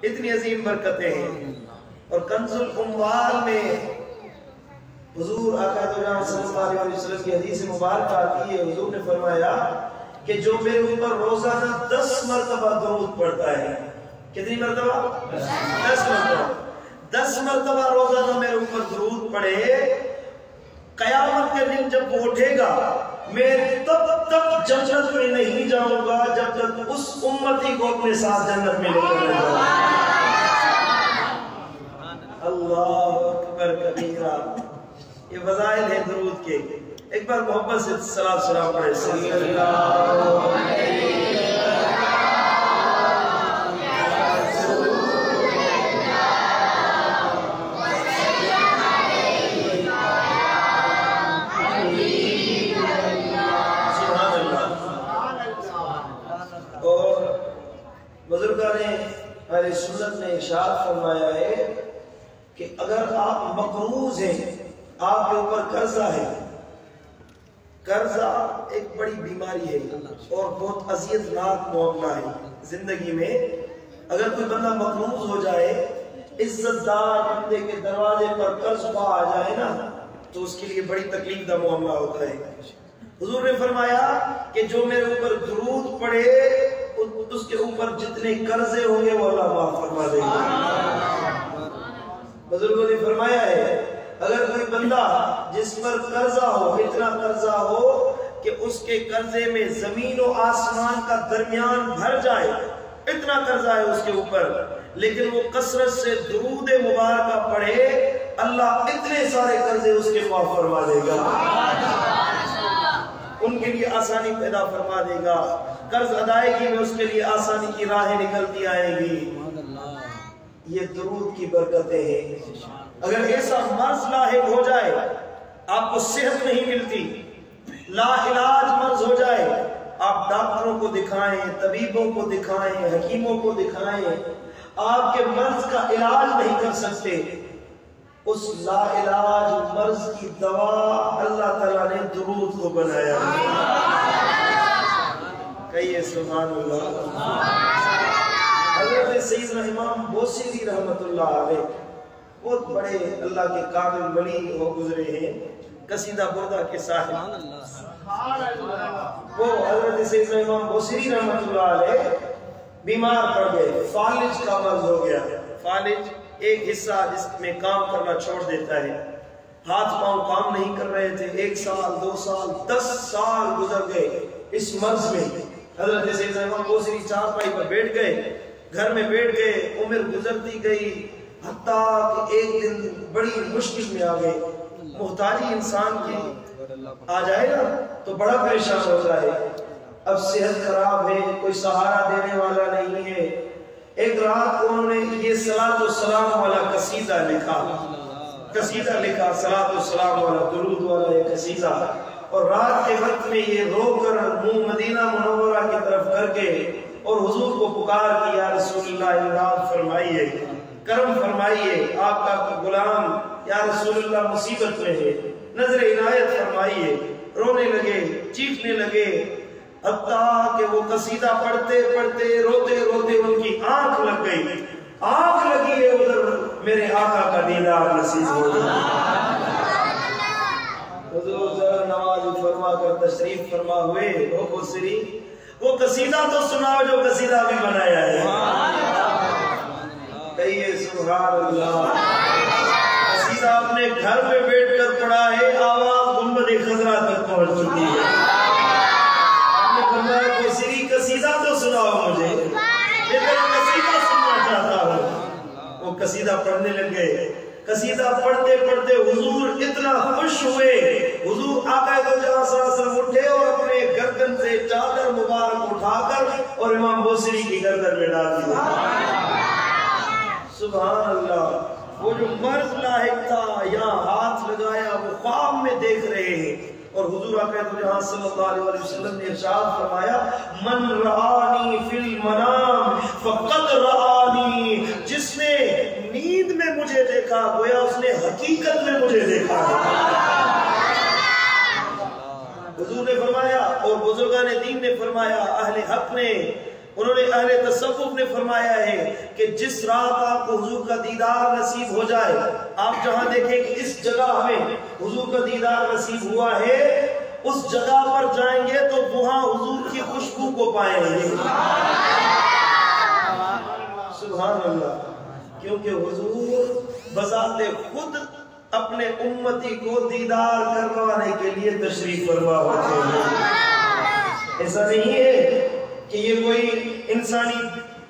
اتنی عظیم برکتیں ہیں. اور کنز الاموال میں حضور آقا صلی اللہ علیہ وسلم کی حدیث مبارکہ آتی ہے. حضور نے فرمایا کہ جو میرے اوپر روزانہ 10 مرتبہ درود پڑھتا ہے. کتنی مرتبہ؟ 10 مرتبہ. 10 مرتبہ روزانہ میرے اوپر درود پڑھے، قیامت کے دن جب وہ اٹھے گا میں تب تک جنت میں نہیں جاؤں گا جب تک اس امتی کو اپنے ساتھ جنت میں لے کر جاؤں گا. اللہ اکبر کبیرہ. یہ وظائل ہیں درود کے. ایک بار محبت سے صلاۃ و سلام پڑھے. صلی اللہ علیہ بزرگان اہل سنت نے ارشاد فرمایا ہے کہ اگر آپ مقروض ہیں، آپ کے اوپر قرضہ ہے، قرضہ ایک بڑی بیماری ہے اور بہت اذیت ناک معاملہ ہے زندگی میں. اگر کوئی بندہ مقروض ہو جائے، عزت دار بندے کے دروازے پر قرض پا آ جائے نا تو اس کے لیے بڑی تکلیف دہ معاملہ ہوتا ہے. حضور نے فرمایا کہ جو میرے اوپر درود پڑھے اس کے اوپر جتنے قرضے ہوں گے وہ اللہ معاف فرما دے گا. بزرگوں نے فرمایا ہے اگر کوئی بندہ جس پر قرضہ ہو، اتنا قرضہ ہو کہ اس کے قرضے میں زمین و آسمان کا درمیان بھر جائے، اتنا قرضہ ہے اس کے اوپر، لیکن وہ کثرت سے درود مبارکہ پڑھے، اللہ اتنے سارے قرضے اس کے معاف فرما دے گا، ان کے لیے آسانی پیدا فرما دے گا. قرض ادائیگی میں اس کے لیے آسانی کی راہیں نکلتی آئیں گی. یہ درود کی برکتیں ہیں. اگر ایسا مرض لاحق ہو جائے، آپ کو صحت نہیں ملتی، لا علاج مرض ہو جائے، آپ ڈاکٹروں کو دکھائیں، طبیبوں کو دکھائیں، حکیموں کو دکھائیں، آپ کے مرض کا علاج نہیں کر سکتے، اس لا علاج مرض کی دوا اللہ تعالیٰ نے درود کو بنایا. کہیے سبحان اللہ. حضرت سیدنا امام بوصیری رحمت اللہ علیہ بہت بڑے اللہ کے کامل ولی ہو گزرے ہیں، قصیدہ بردہ کے صاحب. وہ حضرت سیدنا امام بوصیری رحمت اللہ علیہ بیمار پڑ گئے، فالج کا مرض ہو گیا. فالج ایک حصہ جس میں کام کرنا چھوڑ دیتا ہے. ہاتھ پاؤں کام نہیں کر رہے تھے. 1 سال 2 سال 10 سال گزر گئے اس مرض میں. حضرت سیدنا امام بوصیری چارپائی پر بیٹھ گئے، گھر میں بیٹھ گئے، عمر گزرتی گئی، حتیٰ کہ ایک دن بڑی مشکل میں آ گئے. محتاجی انسان کی آ جائے نا تو بڑا پریشان ہوتا ہے. اب صحت خراب ہے، کوئی سہارا دینے والا نہیں ہے. ایک رات کو انہوں نے یہ صلاۃ و سلام والا قصیدہ لکھا، صلاۃ و سلام والا درود والا یہ قصیدہ. اور رات کے وقت میں یہ رو کر منہ مدینہ منورہ کی طرف کر کے اور حضور کو پکار کہ یا رسول اللہ امداد فرمائیے، کرم فرمائیے، آپ کا غلام یا رسول اللہ مصیبت میں ہے، نظر عنایت فرمائیے. رونے لگے، چیخنے لگے، حتیٰ کہ وہ قصیدہ پڑھتے پڑھتے روتے روتے ان کی آنکھ لگ گئی. آنکھ لگی ہے ادھر میرے آقا کا دیدار نصیب ہو گیا. حضور ذرا نواز فرما کر تشریف فرما ہوئے. او بوصیری وہ قصیدہ تو سناؤ جو قصیدہ بھی بنایا ہے. کہیے سبحان اللہ. قصیدہ اپنے گھر میں بیٹھ کر پڑھا ہے، آواز گنبد خضرا تک پہنچ چکی ہے. آپ نے فرمایا بوصیری قصیدہ تو سناؤ مجھے، میں تیرا قصیدہ سننا چاہتا ہوں. وہ قصیدہ پڑھنے لگے. قصیدہ پڑھتے پڑھتے حضور اتنا خوش ہوئے. حضور آقا دو جہاں صلی اللہ علیہ وسلم اٹھے اور اپنے گردن سے چادر مبارک اٹھا کر اور امام بوصیری کی گردن میں ڈال دی. سبحان اللہ. وہ جو مرض لاحق تھا یہاں ہاتھ لگایا، وہ خواب میں دیکھ رہے ہیں. اور حضور آقا دو جہاں صلی اللہ علیہ وسلم نے ارشاد فرمایا من رآنی فی المنام فقد رآنی. جس نے نیند میں مجھے دیکھا گویا اس نے حقیقت میں مجھے دیکھا. حضور نے فرمایا اور بزرگان دین نے فرمایا، اہل حق نے انہوں نے اہل تصوف نے فرمایا ہے کہ جس رات آپ کو حضور کا دیدار نصیب ہو جائے، آپ جہاں دیکھیں کہ اس جگہ ہمیں حضور کا دیدار نصیب ہوا ہے، اس جگہ پر جائیں گے تو وہاں حضور کی خوشبو کو پائیں گے۔ سبحان اللہ، کیونکہ حضور بذات خود اپنے امتی کو دیدار کروانے کے لیے تشریف فرما ہوتے ہیں۔ ایسا نہیں ہے کہ یہ کوئی انسانی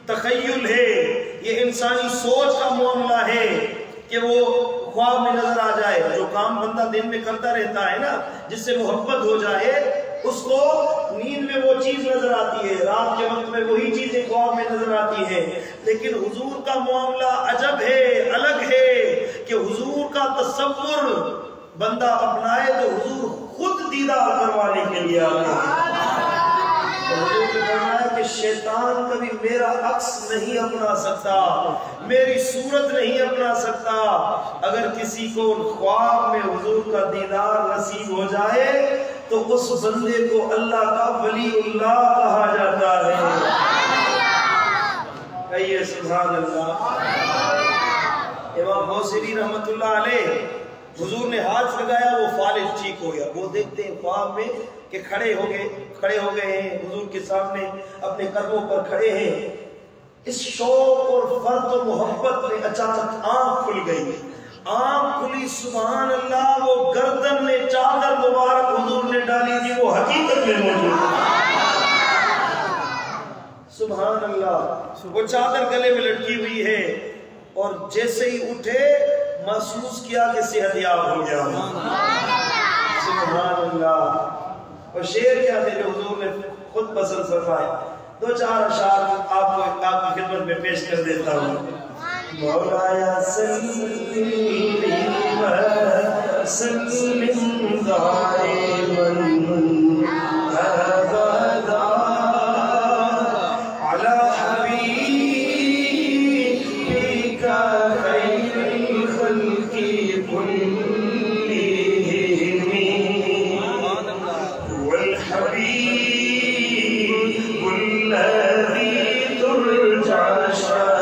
تخیل ہے، یہ انسانی سوچ کا معاملہ ہے کہ وہ خواب میں نظر آ جائے۔ جو کام بندہ دن میں کرتا رہتا ہے نا، جس سے محبت ہو جائے، اس کو نیند میں وہ چیز نظر آتی ہے، رات کے وقت میں وہی چیزیں خواب میں نظر آتی ہیں۔ لیکن حضور کا معاملہ عجب ہے، الگ ہے کہ حضور کا تصور بندہ اپنائے تو حضور خود دیدار کروانے کے لیے آتے ہیں۔ حضور نے فرمایا کہ شیطان کبھی میرا عکس نہیں اپنا سکتا، میری صورت نہیں اپنا سکتا۔ اگر کسی کو خواب میں حضور کا دیدار نصیب ہو جائے تو اس بندے کو اللہ کا ولی اللہ کہا جاتا ہے۔ کہیے سبحان اللہ۔ امام بوصیری رحمت اللہ علیہ، حضور نے ہاتھ لگایا، وہ فالج ٹھیک ہو گیا۔ وہ دیکھتے ہیں خواب میں کہ کھڑے ہو گئے ہیں حضور کے سامنے، اپنے قدموں پر کھڑے ہیں۔ اس شوق اور فرد و محبت میں اچانک آنکھ کھل گئی، آنکھ کھلی، سبحان اللہ، وہ گردن میں چادر مبارک حضور نے ڈالی تھی وہ حقیقت میں موجود ہے۔ سبحان اللہ، وہ چادر گلے میں لٹکی ہوئی ہے، اور جیسے ہی اٹھے محسوس کیا کہ صحت یاب ہو گیا۔ سبحان اللہ۔ اور شعر کیا تھے جو حضور نے خود پسند فرمائے؟ دو چار اشعار آپ کی خدمت میں پیش کر دیتا ہوں۔ مولایا سلم دائماً ابدا علی حبیبک خیر الخلق کلہم والحبیب الذی ترجى شفاعته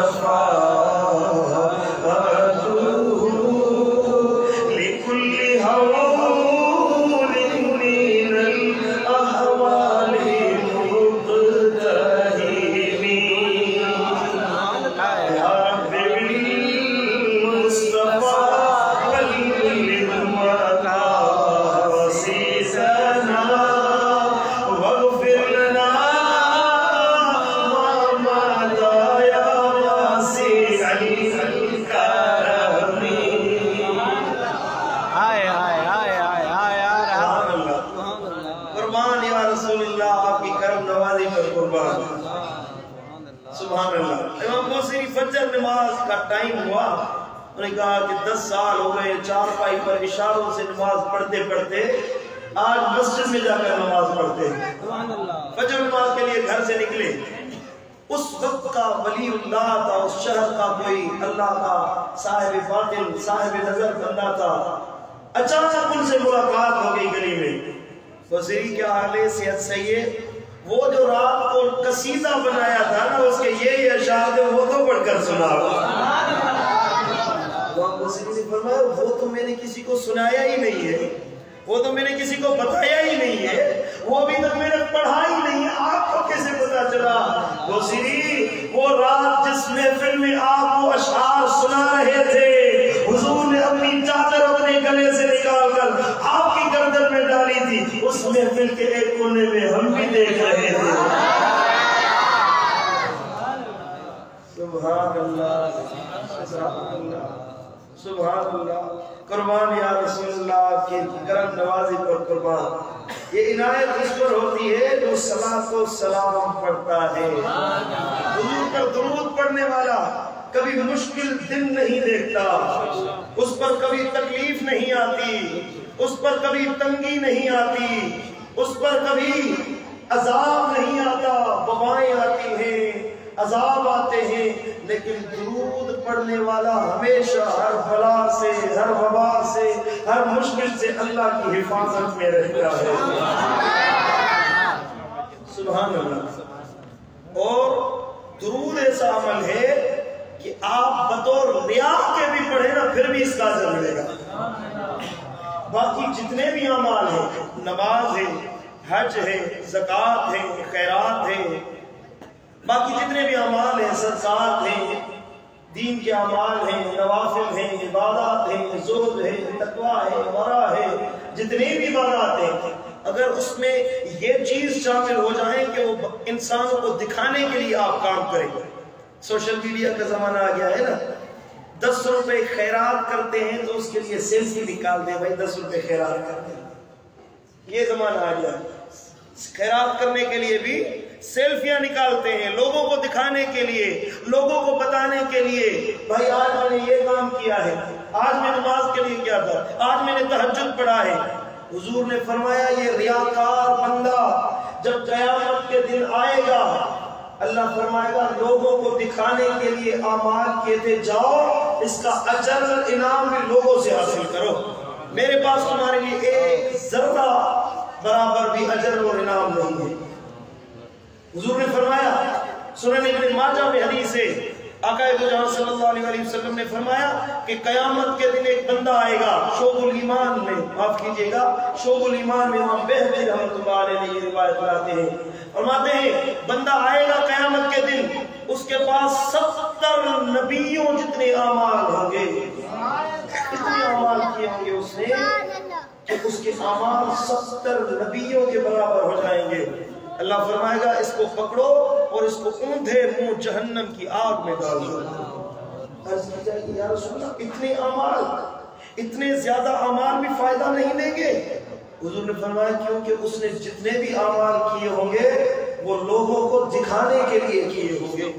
لكل هول من الأهوال مقتهم يا رب بالمصطفى بلغ مقاصدنا واغفر لنا ما مضى يا واسع الكرم۔ قربان یا رسول اللہ، آپ کی کرم نوازی پر قربان۔ سبحان اللہ۔ امام بوصیری فجر نماز کا ٹائم ہوا، انہوں نے کہا کہ 10 سال ہو گئے چارپائی پر اشاروں سے نماز پڑھتے پڑھتے، آج مسجد میں جا کر نماز پڑھتے ہیں۔ فجر نماز کے لیے گھر سے نکلے، اس وقت کا ولی اللہ تھا، اس شہر کا کوئی اللہ کا صاحب باطن صاحب نظر بندہ تھا۔ اچانک ان سے ملاقات ہو گئی گلی میں۔ بوصیری کیا حال ہے، صحت صحیح ہے؟ وہ جو رات کو قصیدہ بنایا تھا نا، اس کے یہ اشعار تھے، وہ تو پڑھ کر سنا۔ بوصیری نے فرمایا وہ تو میں نے کسی کو سنایا ہی نہیں ہے، وہ تو میں نے کسی کو بتایا ہی نہیں ہے، وہ ابھی تک میں نے پڑھا ہی نہیں ہے، آپ کو کیسے پتا چلا؟ بوصیری، وہ رات جس محفل میں آپ وہ اشعار سنا رہے تھے، حضور نے اپنی چادر اپنے گلے سے نکال کر آپ کی گردن میں ڈالی تھی، اس محفل کے ایک کونے میں ہم بھی دیکھ رہے تھے۔ سبحان اللہ، سبحان اللہ، سبحان اللہ۔ قربان یا رسول اللہ کی کرم نوازی پر قربان۔ یہ عنایت اس پر ہوتی ہے جو صلاۃ و سلام پڑھتا ہے۔ حضور پر درود پڑھنے والا کبھی مشکل دن نہیں دیکھتا، اس پر کبھی تکلیف نہیں آتی، اس پر کبھی تنگی نہیں آتی، اس پر کبھی عذاب نہیں آتا۔ وبائیں آتی ہیں، عذاب آتے ہیں، لیکن درود پڑھنے والا ہمیشہ ہر بلا سے، ہر وبا سے، ہر مشکل سے اللہ کی حفاظت میں رہتا ہے۔ سبحان اللہ۔ اور درود ایسا عمل ہے کہ آپ بطور ریاء کے بھی پڑھیں نا پھر بھی اس کا اجر ملے گا. باقی جتنے بھی اعمال ہیں، نماز ہے، حج ہے، زکوٰۃ ہے، خیرات ہے، باقی جتنے بھی اعمال ہیں، صدقات ہیں، دین کے اعمال ہیں، نوافل ہیں، عبادات ہیں، زہد ہے، تقویٰ ہے، ورع ہے، جتنے بھی عبادات ہیں، اگر اس میں یہ چیز شامل ہو جائیں کہ وہ انسانوں کو دکھانے کے لیے آپ کام کریں. سوشل میڈیا کا زمانہ آ گیا ہے نا، 10 روپے خیرات کرتے ہیں تو اس کے لیے سیلفی نکال دیں، بھائی 10 روپے خیرات کرتے ہیں. یہ زمانہ آ گیا، خیرات کرنے کے لیے بھی سیلفیاں نکالتے ہیں، لوگوں کو دکھانے کے لیے، لوگوں کو بتانے کے لیے، بھائی آج میں نے یہ کام کیا ہے، آج میں نماز کے لیے کیا تھا، آج میں نے تہجد پڑھا ہے. حضور نے فرمایا یہ ریاکار بندہ جب قیامت کے دن آئے گا، اللہ فرمائے گا لوگوں کو دکھانے کے لیے اعمال کیے تھے، جاؤ اس کا اجر انعام بھی لوگوں سے حاصل کرو، میرے پاس تمہارے لیے ایک ذرہ برابر بھی اجر اور انعام نہیں ہے. حضور نے فرمایا، سنن ابن ماجہ میں حدیث ہے، آقا جہاں صلی اللہ علیہ وسلم نے فرمایا کہ قیامت کے دن ایک بندہ آئے گا، شعب الایمان میں، معاف کیجئے گا، شعب الایمان میں امام بہقی رحمۃ اللہ علیہ نے یہ روایت لاتے ہیں، فرماتے ہیں بندہ آئے گا قیامت کے دن، اس کے پاس 70 نبیوں جتنے اعمال ہوں گے، اتنے اعمال کیے ہوں گے اس نے کہ اس کے اعمال 70 نبیوں کے برابر ہو جائیں گے. اللہ فرمائے گا اس کو پکڑو اور اس کو اوندھے منہ جہنم کی آگ میں ڈال دو. عرض کی جائے کہ یا رسول اللہ اتنے اعمال، اتنے زیادہ اعمال بھی فائدہ نہیں دیں گے. حضور نے فرمایا کیونکہ اس نے جتنے بھی اعمال کیے ہوں گے وہ لوگوں کو دکھانے کے لیے کیے ہوں گے،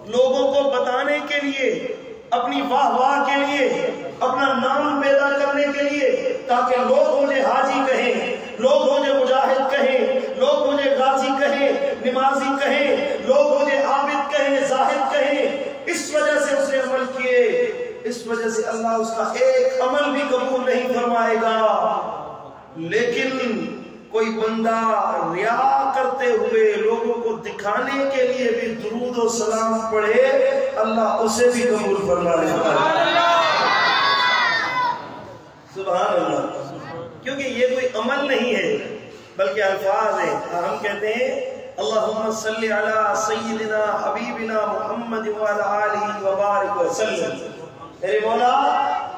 لوگوں کو بتانے کے لیے، اپنی واہ واہ کے لیے، اپنا نام پیدا کرنے کے لیے، تاکہ لوگ مجھے حاجی کہیں، لوگ مجھے مجاہد کہیں، لوگ مجھے غازی کہیں، نمازی کہیں، لوگ مجھے عابد کہیں، زاہد کہیں. اس وجہ سے اس نے عمل کیے، اس وجہ سے اللہ اس کا ایک عمل بھی قبول نہیں فرمائے گا. لیکن کوئی بندہ ریا کرتے ہوئے لوگوں کو دکھانے کے لیے بھی درود و سلام پڑھے، اللہ اسے بھی قبول فرما لیتا ہے. سبحان اللہ. کیونکہ یہ کوئی عمل نہیں ہے بلکہ الفاظ ہیں. ہم کہتے ہیں اللہم صلی علی سیدنا حبیبنا محمد وعلی آلہ وبارک وسلم. میرے مولا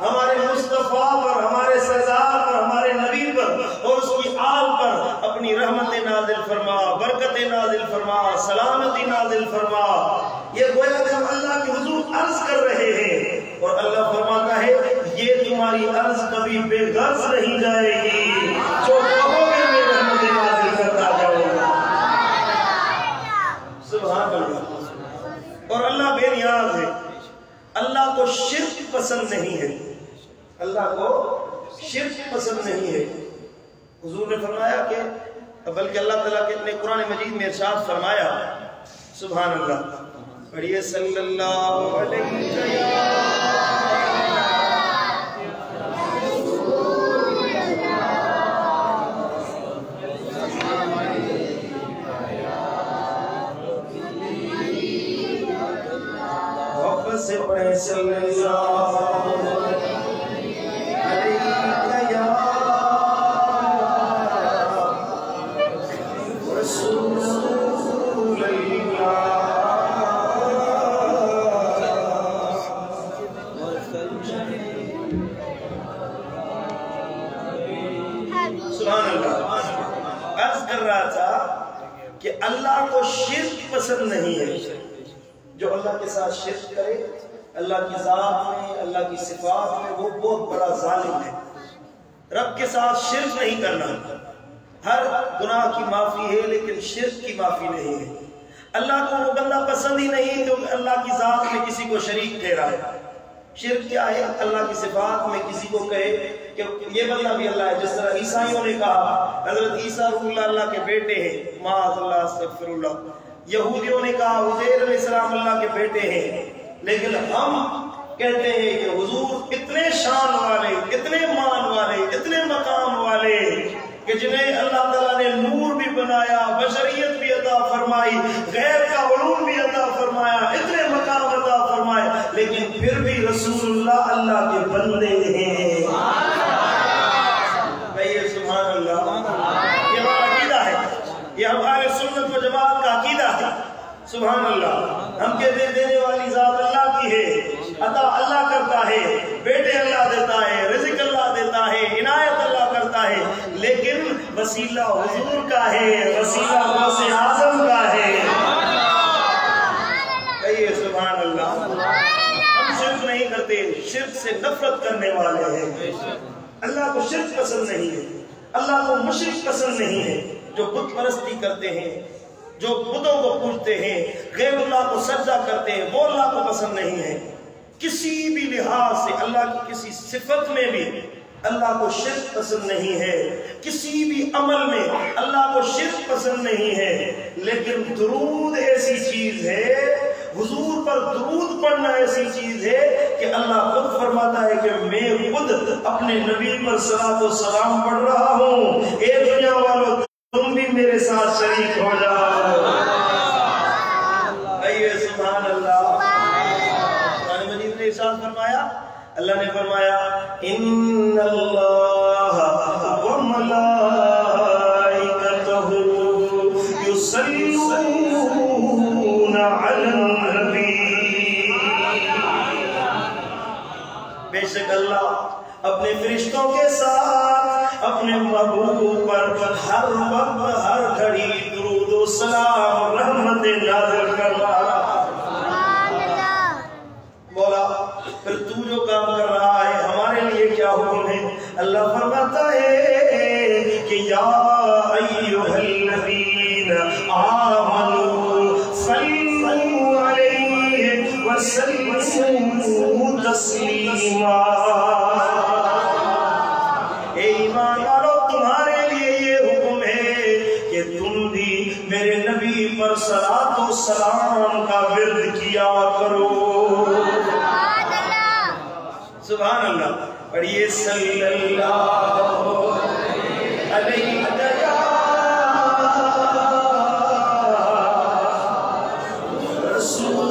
ہمارے مصطفیٰ پر، ہمارے سردار پر، ہمارے نبی پر اور اس کی آل پر اپنی رحمت نازل فرما، برکت نازل فرما، سلامتی نازل فرما. یہ گویا کہ ہم اللہ کے حضور عرض کر رہے ہیں اور اللہ فرماتا ہے یہ تمہاری عرض کبھی بے غرض نہیں جائے گی، جو کہو گے میں رحمت نازل کرتا جاؤں گا. سبحان اللہ. اور اللہ بے نیاز ہے، اللہ کو شرک پسند نہیں ہے، اللہ کو شرک پسند نہیں ہے. حضور نے فرمایا کہ بلکہ اللہ تعالیٰ کے قرآن مجید میں ارشاد فرمایا، سبحان اللہ، پڑھیے صلی اللہ علیہ وسلم. سے پڑھیں صلی اللہ علیہ یا رسول اللہ. سبحان اللہ. عرض کر رہا تھا کہ اللہ کو شرک پسند نہیں ہے. جو اللہ کے ساتھ شرک کرے اللہ کی ذات میں، اللہ کی صفات میں، وہ بہت بڑا ظالم ہے. رب کے ساتھ شرک نہیں کرنا. ہر گناہ کی معافی ہے لیکن شرک کی معافی نہیں ہے. اللہ کو وہ بندہ پسند ہی نہیں جو اللہ کی ذات میں کسی کو شریک ٹھہرا ہے. شرک کیا ہے؟ اللہ کی صفات میں کسی کو کہے کہ یہ بندہ بھی اللہ ہے. جس طرح عیسائیوں نے کہا حضرت عیسیٰ روح اللہ اللہ کے بیٹے ہیں، معاذ اللہ استغفر اللہ. یہودیوں نے کہا عزیر علیہ السلام اللہ کے بیٹے ہیں. لیکن ہم کہتے ہیں کہ حضور اتنے شان والے، اتنے مان والے، اتنے مقام والے کہ جنہیں اللہ تعالیٰ نے نور بھی بنایا، بشریت بھی عطا فرمائی، غیب کا علوم بھی عطا فرمایا، اتنے مقام عطا فرمائے، لیکن پھر بھی رسول اللہ اللہ کے بندے ہیں۔ کہیے سبحان اللہ۔ یہ ہمارا عقیدہ ہے، یہ ہمارے سنت و جماعت کا عقیدہ ہے۔ سبحان اللہ۔ ہم کہتے ہیں دینے والی ذات اللہ کی ہے، عطا اللہ کرتا ہے، بیٹے اللہ دیتا ہے، رزق اللہ دیتا ہے، عنایت اللہ کرتا ہے، لیکن وسیلہ حضور کا ہے، وسیلہ غوث اعظم کا ہے۔ کہیے سبحان اللہ۔ ہم شرک نہیں کرتے، شرک سے نفرت کرنے والے ہیں۔ اللہ کو شرک پسند نہیں ہے، اللہ کو مشرک پسند نہیں ہے۔ جو بت پرستی کرتے ہیں، جو بتوں کو پوجتے ہیں، غیر اللہ کو سجدہ کرتے ہیں، وہ اللہ کو پسند نہیں ہے۔ کسی بھی لحاظ سے اللہ کی کسی صفت میں بھی اللہ کو شرک پسند نہیں ہے، کسی بھی عمل میں اللہ کو شرک پسند نہیں ہے۔ لیکن درود ایسی چیز ہے، حضور پر درود پڑھنا ایسی چیز ہے کہ اللہ خود فرماتا ہے کہ میں خود اپنے نبی پر صلاۃ و سلام پڑھ رہا ہوں، اے دنیا والوں تم بھی میرے ساتھ شریک ہو جاؤ۔ کہیے سبحان اللہ۔ قرآن مجید نے ارشاد فرمایا، اللہ نے فرمایا ان اللہ وملائکتہ یصلون علی النبی۔ بے شک اللہ اپنے فرشتوں کے ساتھ اپنے محبوب پر ہر وقت ہر گھڑی درود و سلام رحمت نازل کر رہا۔ مولا پھر تو جو کام کر رہا ہے ہمارے لیے کیا حکم ہے؟ اللہ فرماتا ہے کہ یا ایھا الذین آمنوا صلوا علیہ وسلموا تسلیما۔ اے ایمان والو، تمہارے لیے یہ حکم ہے کہ تم بھی میرے نبی پر صلاۃ و سلام کا ورد کیا کرو۔ سبحان اللہ۔ پڑھیے صلی اللہ علیہ رسول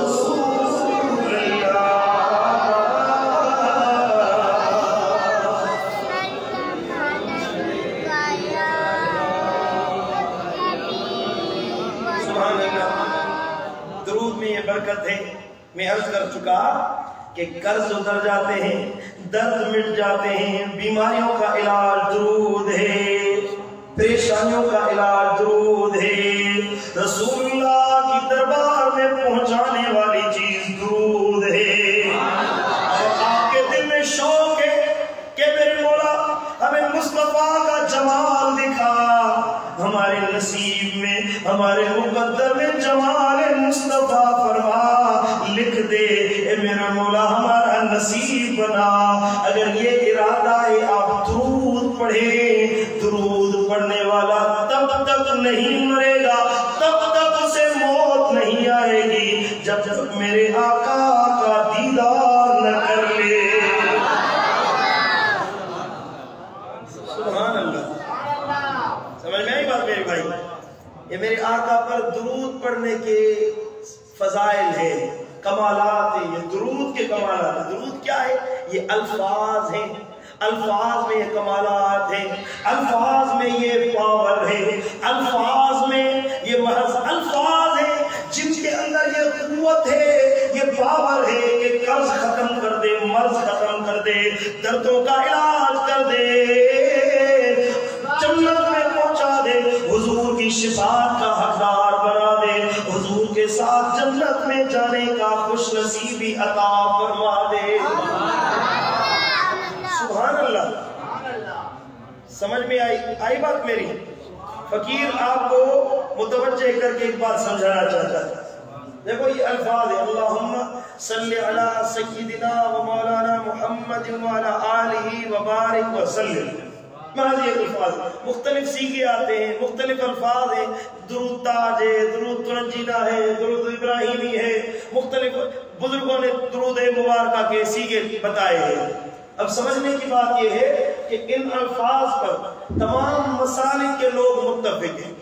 برکت ہے۔ میں عرض کر چکا کہ قرض اتر جاتے ہیں، درد مٹ جاتے ہیں، بیماریوں کا علاج درود ہے، پریشانیوں کا علاج درود ہے، رسول اللہ کی دربار میں پہنچانے والی چیز درود ہے۔ اور آپ کے دل میں شوق ہے کہ میرے مولا ہمیں مصطفیٰ کا جمال دکھا، ہمارے نصیب میں ہمارے مقدر میں جمال مصطفیٰ فرما، لکھ دے اے میرا مولا ہمارا نصیب بنا۔ اگر یہ ارادہ ہے آپ درود پڑھیں، درود پڑھنے والا تب تک نہیں مرے گا، تب تک اسے موت نہیں آئے گی جب تک میرے آقا کا دیدار نہ کر لے۔ سبحان اللہ۔ سمجھ میں آئی بات میرے بھائی؟ یہ میرے آقا پر درود پڑھنے کے فضائل ہیں، کمالات ہیں، یہ درود کے کمالات ہیں۔ درود کیا ہے؟ یہ الفاظ ہیں، الفاظ میں یہ کمالات ہیں، الفاظ میں یہ پاور ہے، الفاظ میں یہ محض الفاظ ہیں جن کے اندر یہ قوت ہے، یہ پاور ہے کہ قرض ختم کر دے، مرض ختم کر دے، دردوں کا علاج کر دے، جنت میں پہنچا دے، حضور کی شفاعت کا حقدار بنا دے، حضور کے ساتھ جنت میں جانے کا خوش نصیبی عطا فرما دے۔ سبحان اللہ۔ سمجھ میں آئی بات میری؟ فقیر آپ کو متوجہ کر کے ایک بات سمجھانا چاہتا ہے۔ دیکھو یہ الفاظ ہے، اللہم صلی علی سیدنا و مولانا محمد وعلی آلہ وبارک وسلم۔ محض یہ الفاظ مختلف سیغے آتے ہیں، مختلف الفاظ ہیں، درود تاج ہے، درود تنجیدہ ہے، درود ابراہیمی ہے، مختلف بزرگوں نے درود مبارکہ کے سیغے بتائے ہیں۔ اب سمجھنے کی بات یہ ہے کہ ان الفاظ پر تمام مسالک کے لوگ متفق ہیں،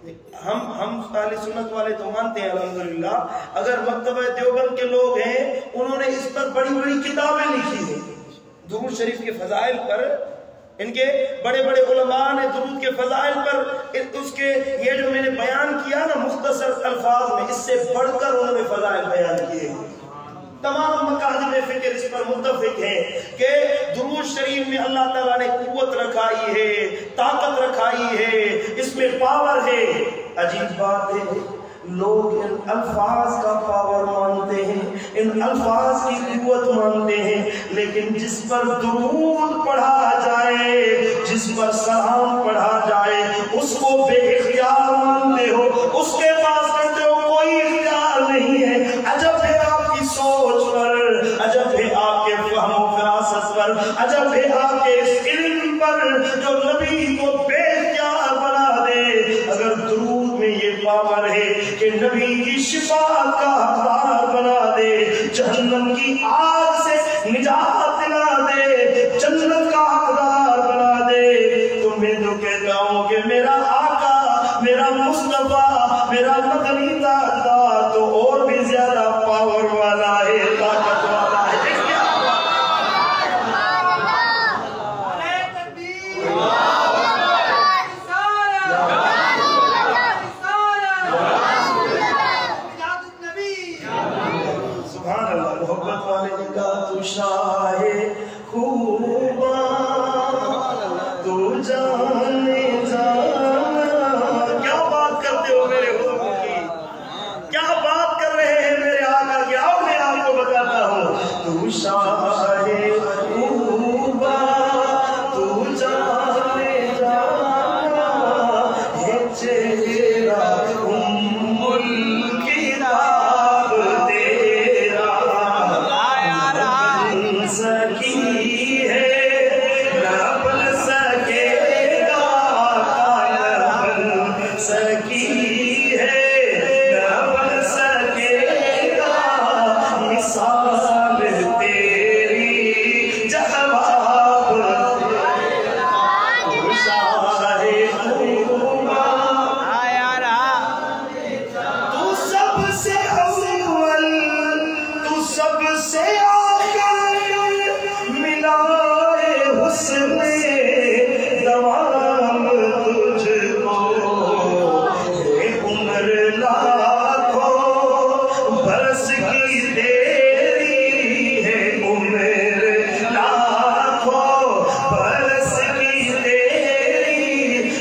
ہم اہل سنت والے تو مانتے ہیں الحمدللہ، اگر مکتبہ دیوبند کے لوگ ہیں انہوں نے اس پر بڑی بڑی کتابیں لکھی ہیں، درود شریف کے فضائل پر، ان کے بڑے بڑے علماء نے درود کے فضائل پر اس کے یہ جو میں نے بیان کیا نا مختصر الفاظ میں، اس سے بڑھ کر انہوں نے فضائل بیان کیے۔ تمام مکاتب فکر اس پر متفق ہیں کہ درود شریف میں اللہ تعالیٰ نے قوت رکھائی ہے، طاقت رکھائی ہے، اس میں پاور ہے۔ عجیب بات ہے، لوگ ان الفاظ کا پاور مانتے ہیں، ان الفاظ کی قوت مانتے ہیں، لیکن جس پر درود پڑھا جائے، جس پر سلام پڑھا جائے، اس کو بے اختیار مانتے ہو، اس کے پاس کہتے ہو کوئی اختیار نہیں ہے۔ عجب ہے آپ کی سوچ پر، عجب ہے آپ کے فہم و فراست پر، عجب ہے آپ کے اس علم پر جو نبی کو بے اختیار بنا دے۔ اگر درود میں یہ پاور ہے کہ نبی کی شفاعت کا حقدار بنا دے، جہنم کی آگ سے نجات دلا دے، جنت کا حقدار بنا دے، تو میں تو کہتا ہوں کہ میرا آقا، میرا مصطفیٰ، میرا مدنی تاجدار تو اور بھی زیادہ پاور والا ہے، طاقت والا ہے۔ محبت والے نے کہا تو شاہ خوباں تو جانے جانا۔ کیا بات کرتے ہو میرے حضور کی، کیا بات کر رہے ہیں میرے آقا کی، آؤ میں آپ کو بتاتا ہوں۔ تو شاہ خوباں تو جانے جانا، یہ چہرہ ام الکتاب تیرا سکی ہے، نہ بن سکے گا، نہ بن سکی ہے، نہ بن سکے گا، مثال تیری جواب شاہ خوباں، تو سب سے اول، تو سب سے حسن دوام تجھ کو، عمر لاکھوں برس کی تیری ہے، عمر لاکھوں برس کی تیری،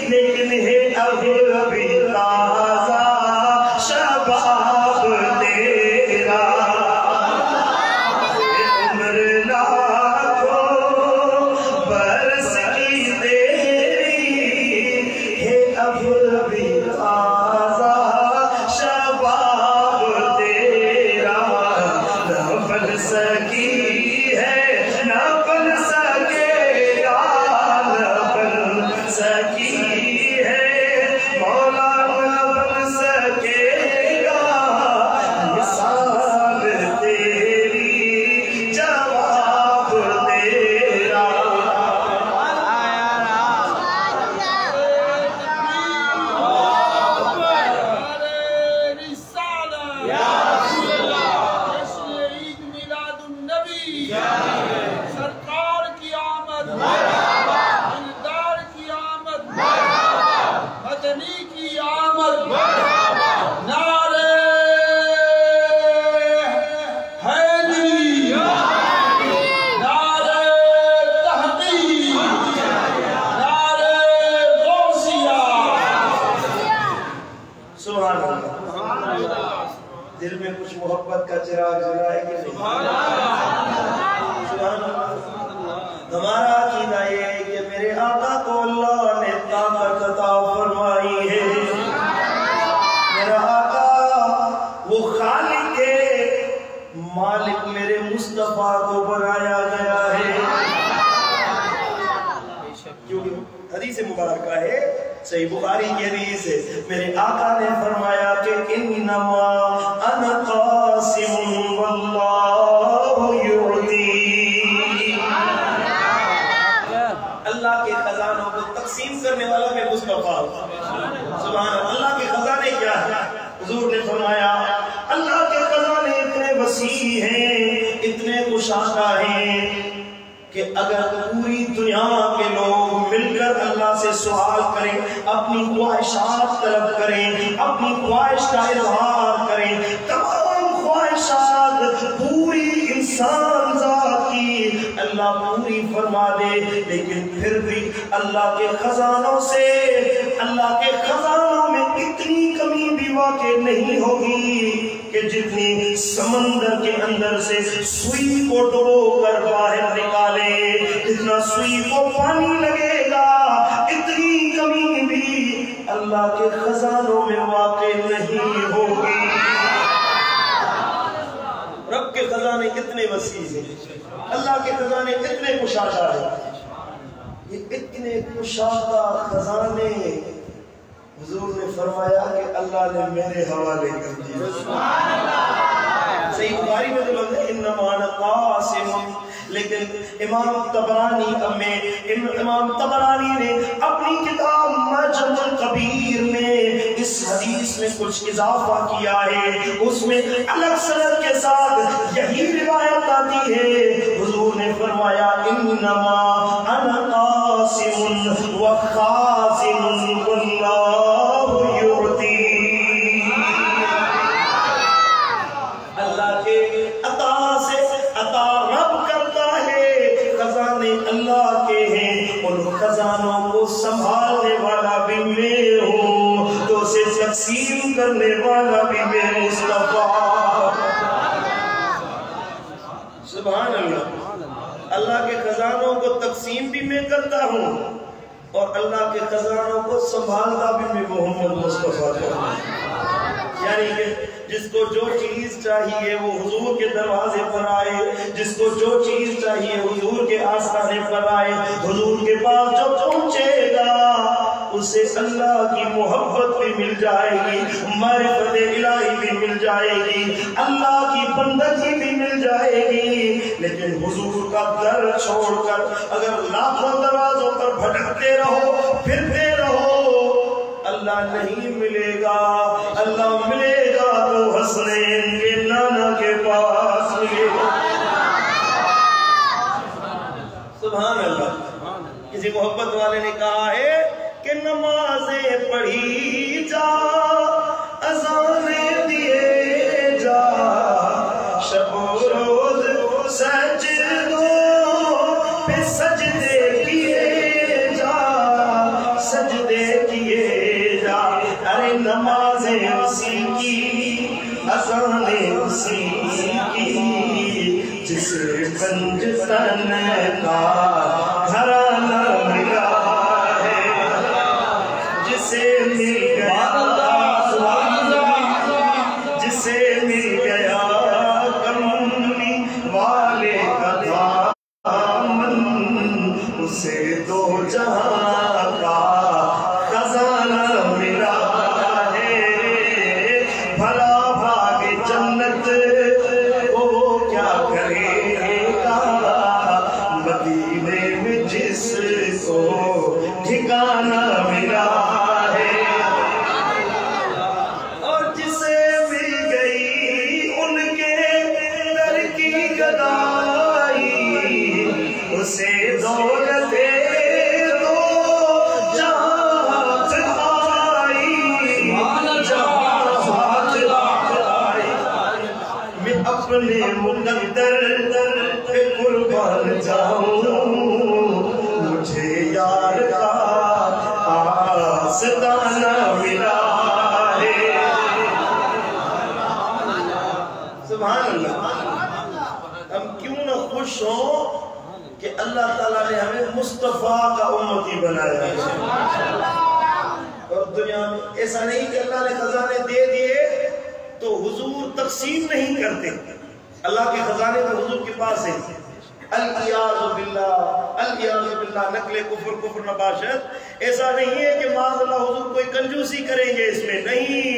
لیکن ہے اب بھی تازہ شباب تیرا، عمر لاکھوں برس کی تیری ہے، اب بھی تازہ شباب تیرا، نہ بن سکی ہے، نہ بن سکے گا، نہ بن سکی ہے، مولا نہ بن سکے گا، مثال تیری جواب تیرا۔ سرکار کی آمد، دلدار کی آمد، مدنی کی آمد، نعرہ حیدری، نعرہ تحقیق، نعرہ غوثیہ۔ سبحان اللہ، دل میں کچھ محبت کا چراغ جلا ہے کہ نہیں؟ سبحان اللہ۔ ہمارا عقیدہ یہ ہے کہ میرے آقا کو اللہ نے طاقت عطا فرمائی ہے، میرا آقا وہ خالق ہے، مالک میرے مصطفیٰ کو بنایا گیا ہے، کیونکہ حدیث مبارکہ ہے، صحیح بخاری کی حدیث ہے، میرے آقا نے فرمایا کہ انما انا قاسم واللہ یعطی، اللہ کے خزانوں کو تقسیم کرنے والا میں مصطفیٰ ہوں۔ سبحان اللہ، اللہ کشادہ ہیں کہ اگر پوری دنیا کے لوگ مل کر اللہ سے سوال کریں، اپنی خواہشات طلب کریں، اپنی خواہش کا اظہار کریں، تمام خواہشات پوری انسان ذات کی اللہ پوری فرما دے، لیکن پھر بھی اللہ کے خزانوں سے، اللہ کے خزانوں میں اتنی کمی بھی واقع نہیں ہوگی کہ جتنی سمندر کے اندر سے سوئی کو ڈبو کر باہر نکالے، اتنا سوئی کو پانی لگے گا، اتنی کمی بھی اللہ کے خزانوں میں واقع نہیں ہوگی۔ رب کے خزانے کتنے وسیع ہیں، اللہ کے خزانے کتنے کشادہ ہیں۔ یہ اتنے کشادہ خزانے حضور نے فرمایا کہ اللہ نے میرے حوالے کر دیا۔ صحیح بخاری میں تو لفظ ہے انما انا قاسم، لیکن امام طبرانی نے اپنی کتاب معجم الکبیر میں اس حدیث میں کچھ اضافہ کیا ہے، اس میں الگ سند کے ساتھ یہی روایت آتی ہے، حضور نے فرمایا انما انا قاسم وخازن واللہ یعطی۔ اللہ کے عطا سے عطا رب کرتا ہے، خزانے اللہ کے ہیں، ان خزانوں کو سنبھالنے والا بھی میں ہوں، تو اسے تقسیم کرنے والا بھی میں مصطفیٰ۔ سبحان اللہ، اللہ کے خزانوں کو تقسیم بھی میں کرتا ہوں اور اللہ کے خزانوں کو سنبھالتا بھی میں محمد مصطفیٰ کا۔ یعنی کہ جس کو جو چیز چاہیے وہ حضور کے دروازے پر آئے، جس کو جو چیز چاہیے حضور کے آستانے پر آئے، حضور کے پاس جو پہنچے گا اسے اللہ کی محبت بھی مل جائے گی، معرفت الہی بھی مل جائے گی، اللہ کی بندگی بھی مل جائے گی۔ لیکن حضور کا در چھوڑ کر اگر لاکھوں دروازوں پر بھٹکتے رہو، پھرتے رہو، اللہ نہیں ملے گا۔ اللہ ملے گا تو حسنین کے نانا کے پاس ملے گا۔ سبحان اللہ۔ کسی محبت والے نے کہا ہے کہ نمازیں پڑھی جا، اذانیں دیے جا، شب و روز سجدوں پہ سجدے کیے جا، سجدے کیے جا۔ ارے نمازیں اسی کی، اذانیں اسی کی، جسے گنج تن کا گھرانہ ملا ہے، جسے مل گیا، جسے مل گیا کملی والے کا دامن، اسے دو جہاں کا خزانہ ملا ہے۔ بھلا بھاگ جنت وہ کیا کرے گا، مدینے میں جس کو ٹھکانہ ملا ہے، اور جسے مل گئی ان کے در کی گدائی، اسے دولت دو جہاں آئی، میں اپنے مقدر پہ قربان جاؤں، مجھے یار کا آستانہ ملا ہے۔ سبحان اللہ۔ ہم کیوں نہ خوش ہوں کہ اللہ تعالیٰ نے ہمیں مصطفیٰ کا امتی بنایا ہے۔ اور دنیا میں ایسا نہیں کہ اللہ نے خزانے دے دیے تو حضور تقسیم نہیں کرتے، اللہ کے خزانے تو حضور کے پاس ہیں۔ العیاذ باللہ، العیاذ باللہ، نقل کفر نباشت۔ ایسا نہیں ہے کہ معاذ اللہ حضور کوئی کنجوسی کریں گے اس میں، نہیں۔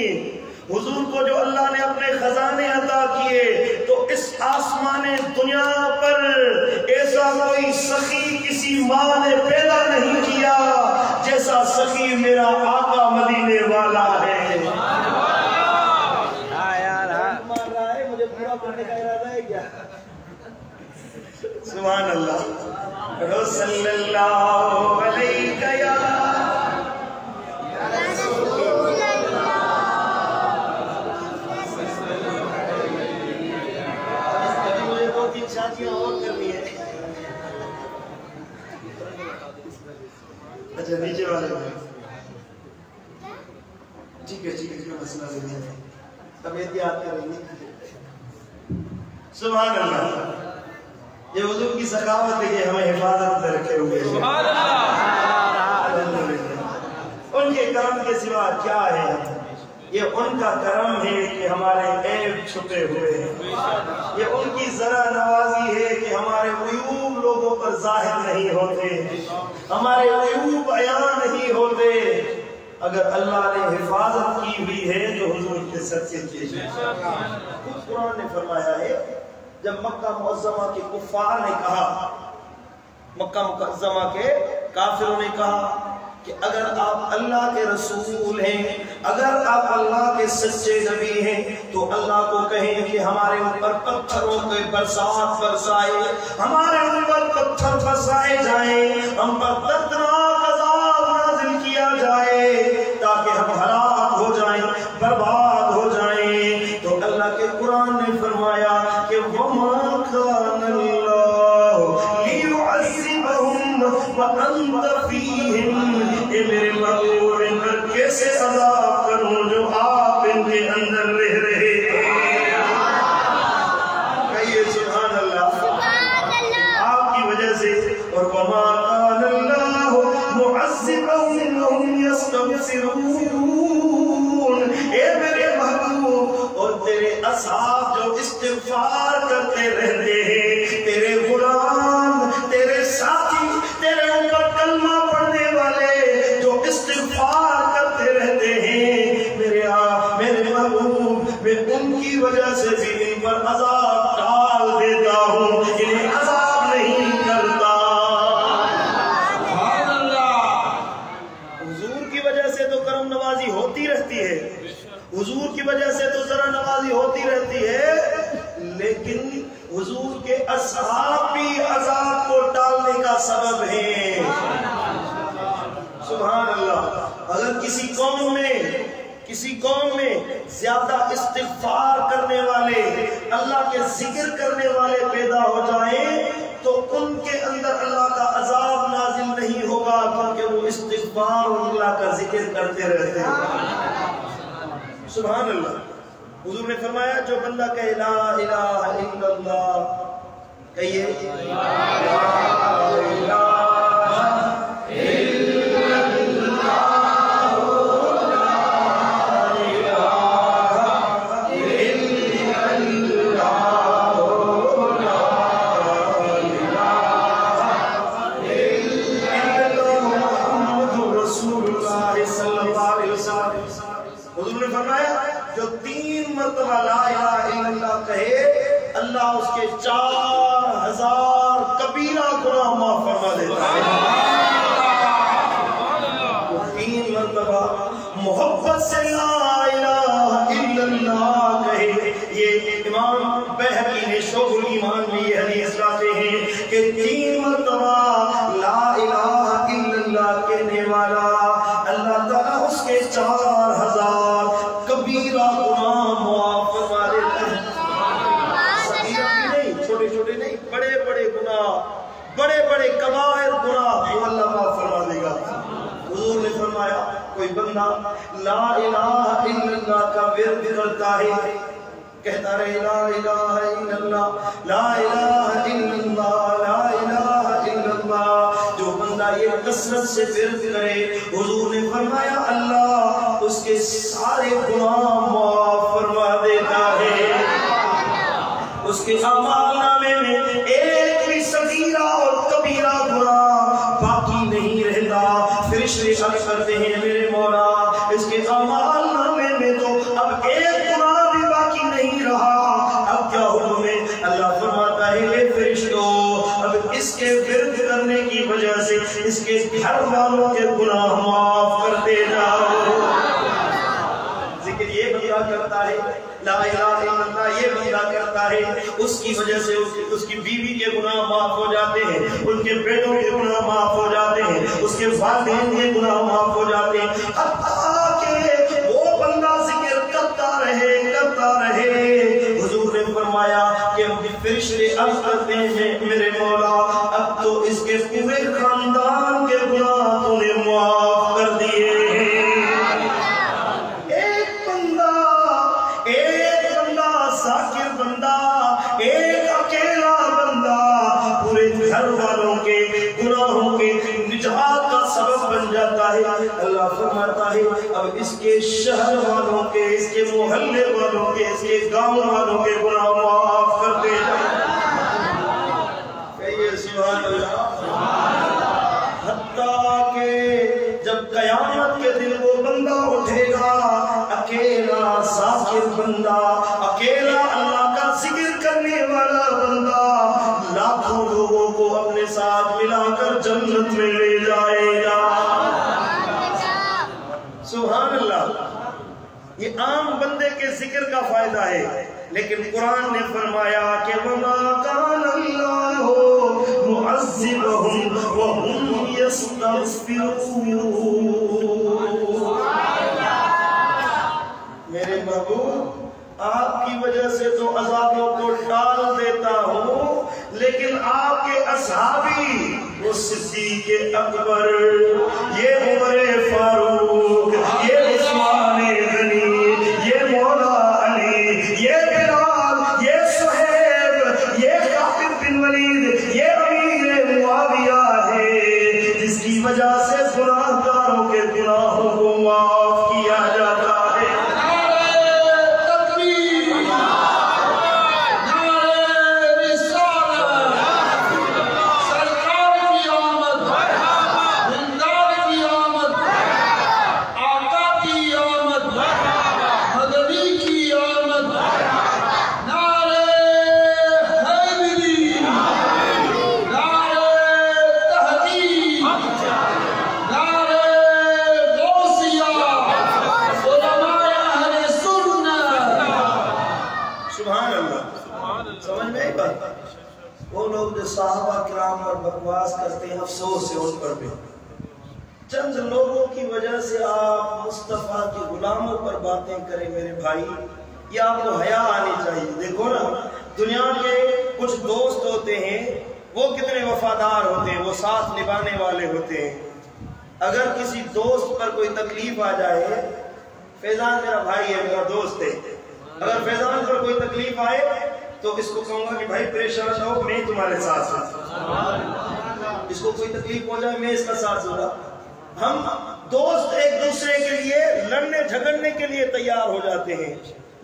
حضور کو جو اللہ نے اپنے خزانے عطا کیے تو اس آسمان دنیا پر ایسا کوئی سخی کسی ماں نے پیدا نہیں کیا جیسا سخی میرا آقا مدینے والا ہے۔ مار رہا ہے، مجھے پورا کرنے کا ارادہ ہے کیا؟ سبحان اللہ. صلی اللہ علیہ یا مجھے 2-3 شادیاں اور کرنی ہے. اچھا نیچے والے ٹھیک ہے مسئلہ نہیں ہے. اب احتیاط کریں گے. سبحان اللہ. یہ حضور کی سخاوت ہے کہ ہمیں حفاظت میں رکھے ہوئے ہیں. سبحان اللہ. ان کے کرم کے سوا کیا ہے؟ یہ ان کا کرم ہے کہ ہمارے عیب چھپے ہوئے ہیں. یہ ان کی ذرا نوازی ہے کہ ہمارے عیوب لوگوں پر ظاہر نہیں ہوتے, ہمارے عیوب عیاں نہیں ہوتے. اگر اللہ نے حفاظت کی ہوئی ہے تو حضور کے صدقے کی. خود قرآن نے فرمایا ہے جب مکہ معظمہ کے کفار نے کہا, مکہ معظمہ کے کافروں نے کہا کہ اگر آپ اللہ کے رسول ہیں, اگر آپ اللہ کے سچے نبی ہیں تو اللہ کو کہیں کہ ہمارے اوپر پتھروں کے برسات برسائے, ہمارے اوپر پتھر برسائے جائیں, ہم پر دردناک عذاب نازل کیا جائے تاکہ ہم ہلاک ہو جائیں, برباد ہو جائیں. تو اللہ کے قرآن نے فرمایا کہ وَمَا كَانَ اللَّهُ لِيُعَذِّبَهُمْ وَأَنْتَ فِيهِمْ. اے میرے محبوب ان پر کیسے عذاب کروں جو آپ ان کے اندر رہ رہے. کہیے سبحان اللہ. آپ کی وجہ سے. اور وَمَا كَانَ اللَّهُ مُعَذِّبَهُمْ وَهُمْ يَسْتَغْفِرُونَ. اے میرے محبوب اور تیرے اصحاب جو استغفار کرتے رہتے ہیں, تیرے غلام, تیرے ساتھی, تیرے اوپر کلمہ پڑھنے والے جو استغفار کرتے رہتے ہیں, میرے محبوب میں ان کی وجہ سے بھی ان پر عذاب ڈال دیتا ہوں, انہیں عذاب نہیں کرتا. حضور کی وجہ سے تو کرم نوازی ہوتی رہتی ہے, حضور کی وجہ سے تو ذرا نوازی ہوتی رہتی ہے, لیکن حضور کے اصحاب بھی عذاب کو ٹالنے کا سبب ہیں. سبحان اللہ. اگر کسی قوم میں زیادہ استغفار کرنے والے, اللہ کے ذکر کرنے والے پیدا ہو جائیں تو ان کے اندر اللہ کا عذاب نازل نہیں ہوگا, کیونکہ وہ استغفار اور اللہ کا ذکر کرتے رہتے ہیں. سبحان اللہ. حضور نے فرمایا جو بندہ کہے لا الہ الا اللہ, کہیے لا الہ کہے اللہ اس کے 4000 کبیرہ گناہ معاف فرما دیتا ہے. 3 مرتبہ محبت سے لا الہ الا اللہ کہے. یہ امام بہقی نے شعب الایمان میں یہ حدیث لاتے ہیں کہ 3 مرتبہ لا الہ الا اللہ کہنے والا اللہ تعالیٰ اس کے 4000 کبیرہ گناہ معاف فرما دیتا ہے. چھوٹے چھوٹے نہیں, بڑے بڑے گناہ, بڑے بڑے کبائر گناہ وہ اللہ معاف فرما دے گا. حضور نے فرمایا کوئی بندہ لا الہ الا اللہ کا ورد کرتا ہے, کہتا رہے لا الہ الا اللہ, لا الہ الا اللہ, لا الہ الا اللہ, جو بندہ یہ کثرت سے ورد کرے, حضور نے فرمایا اللہ اس کے سارے گناہ معاف فرما دیتا ہے. اس کے اعمال نامے میں ایک بھی صغیرہ اور کبیرہ گناہ باقی نہیں رہتا. فرشتے عرض کرتے ہیں میرے مولا اس کے اعمال نامے میں تو اب ایک گناہ بھی باقی نہیں رہا, اب کیا حکم ہے؟ اللہ فرماتا ہے اے فرشتوں اب اس کے ورد کرنے کی وجہ سے اس کے گھر والوں کے گناہ معاف کرتے جاؤ. ذکر یہ بندہ کرتا ہے, لا الہ الا اللہ یہ بندہ کرتا جاتا ہے، اس کی وجہ سے اس کی بیوی کے گناہ معاف ہو جاتے ہیں، ان کے بیٹوں کے گناہ معاف ہو جاتے ہیں، اس کے والدین کے گناہ معاف ہو جاتے ہیں، حتیٰ کہ وہ بندہ ذکر کرتا رہے کرتا رہے۔ حضور نے فرمایا کہ فرشتے عرض کرتے ہیں میرے مولا اب تو اس کے پورے خاندان کے گناہ تو نے معاف کر دیے ہیں۔ ایک بندہ ذاکر بندہ، ایک اکیلا بندہ پورے گھر والوں کے گناہوں کے نجات کا سبب بن جاتا ہے۔ اللہ فرماتا ہے اب اس کے شہر والوں کے، اس کے محلے والوں کے، اس کے گاؤں والوں کے گناہ معاف کرتے ہیں۔ کہیے سبحان اللہ۔ حتیٰ کہ جب قیامت کے دن وہ بندہ اٹھے گا، اکیلا ذاکر بندہ، اکیلا اللہ کا ذکر کرنے والا بندہ، لاکھوں لوگوں کو اپنے ساتھ ملا کر جنت میں لے جائے گا۔ سبحان اللہ۔ یہ عام بندے کے ذکر کا فائدہ ہے، لیکن قرآن نے فرمایا کہ وَمَا كَانَ اللَّهُ مُعَذِّبَهُمْ وَهُمْ يَسْتَغْفِرُونَ۔ میرے محبوب آپ کی وجہ سے تو عذابوں کو ٹال دیتا ہوں، لیکن آپ کے اصحابی وہ صدیق اکبر، یہ عمر فاروق، یہ عثمان غنی، یہ مولا علی، یہ بلال، یہ صہیب، یہ خالد بن ولید، یہ امیر معاویہ ہے جس کی وجہ سے گناہ گاروں کے گناہوں کو معاف کیا جاتا ہے۔ وہ لوگ جو صحابہ کرام پر بکواس کرتے ہیں افسوس ہے ان پر بھی۔ چند لوگوں کی وجہ سے آپ مصطفیٰ کے غلاموں پر باتیں کریں میرے بھائی، یہ آپ کو حیا آنی چاہیے۔ دیکھو نا دنیا کے کچھ دوست ہوتے ہیں وہ کتنے وفادار ہوتے ہیں، وہ ساتھ نبھانے والے ہوتے ہیں۔ اگر کسی دوست پر کوئی تکلیف آ جائے، فیضان میرا بھائی ہے، میرا دوست ہے، اگر فیضان پر کوئی تکلیف آئے تو اس کو کہوں گا کہ بھائی پریشان نہ ہو، میں تمہارے ساتھ ہوں۔ اس کو کوئی تکلیف ہو جائے میں اس کا ساتھ دوں گا۔ ہم دوست ایک دوسرے کے لیے لڑنے جھگڑنے کے لیے تیار ہو جاتے ہیں،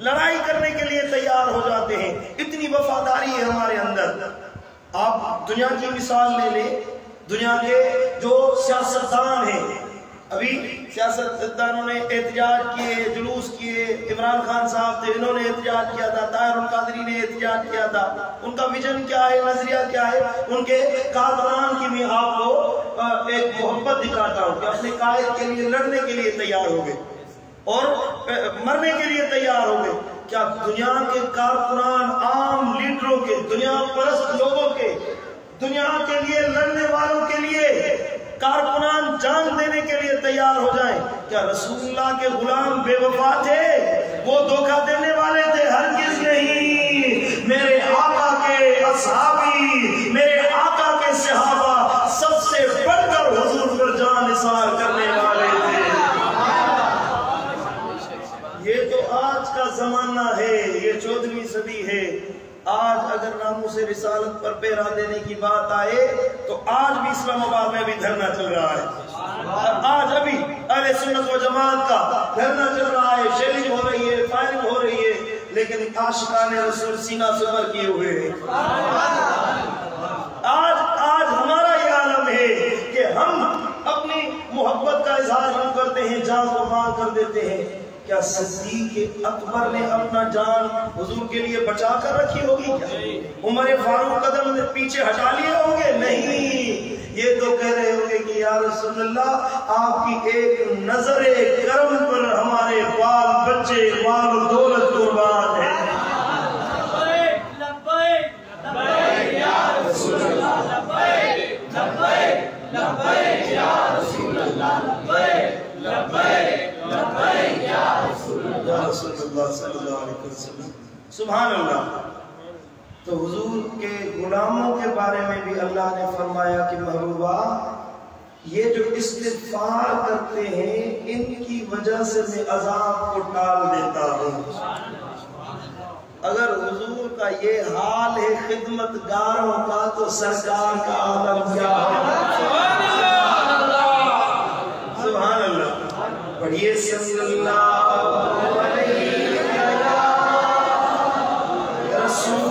لڑائی کرنے کے لیے تیار ہو جاتے ہیں، اتنی وفاداری ہے ہمارے اندر۔ آپ دنیا کی مثال لے لیں، دنیا کے جو سیاستدان ہیں، ابھی سیاستدانوں نے احتجاج کیے، جلوس کیے، عمران خان صاحب تھے انہوں نے احتجاج کیا تھا، طاہر القادری نے احتجاج کیا تھا۔ ان کا ویژن کیا ہے، نظریہ کیا ہے؟ ان کے کارکنان کی میں آپ کو ایک محبت دکھاتا ہوں کہ اپنے قائد کے لیے لڑنے کے لیے تیار ہو گئے اور مرنے کے لیے تیار ہو گئے۔ کیا دنیا کے کارکنان، عام لیڈروں کے، دنیا پرست لوگوں کے، دنیا کے لیے لڑنے والوں کے لیے کارکنان جان دینے کے لیے تیار ہو جائیں؟ کیا رسول اللہ کے غلام بے وفا تھے؟ وہ دھوکہ دینے والے تھے؟ ہرگز نہیں۔ میرے آقا کے اصحابی، میرے آقا کے صحابہ سب سے بڑھ کر حضور پر جان نثار کرنے والے تھے۔ یہ تو آج کا زمانہ ہے، یہ 14ویں صدی ہے۔ آج اگر ناموس رسالت پر پہرا دینے کی بات آئے تو آج بھی اسلام آباد میں بھی دھرنا چل رہا ہے۔ آج ابھی اہل سنت و جماعت کا دھرنا چل رہا ہے، شیلنگ ہو رہی ہے، فائرنگ ہو رہی ہے، لیکن عاشقان رسول سینہ صبر کیے ہوئے ہیں۔ آج ہمارا یہ عالم ہے کہ ہم اپنی محبت کا اظہار ہم کرتے ہیں، جان قربان کر دیتے ہیں۔ کیا صدیق اکبر نے اپنا جان حضور کے لیے بچا کر رکھی ہوگی؟ کیا عمر فاروق قدم پیچھے ہٹا لیے ہوں گے؟ نہیں، یہ تو کہہ رہے ہوں گے کہ یا رسول اللہ آپ کی ایک نظر کرم پر ہمارے بال بچے مال و دولت قربان ہے۔ اللہ۔ تو حضور کے غلاموں کے بارے میں بھی اللہ نے فرمایا کہ محبوبہ یہ جو استغفار کرتے ہیں ان کی وجہ سے میں عذاب کو ٹال دیتا ہوں۔ اگر حضور کا یہ حال ہے خدمت گاروں کا تو سرکار کا عالم کیا ہوگا؟ سبحان اللہ، پڑھیے صلی اللہ علیہ رسول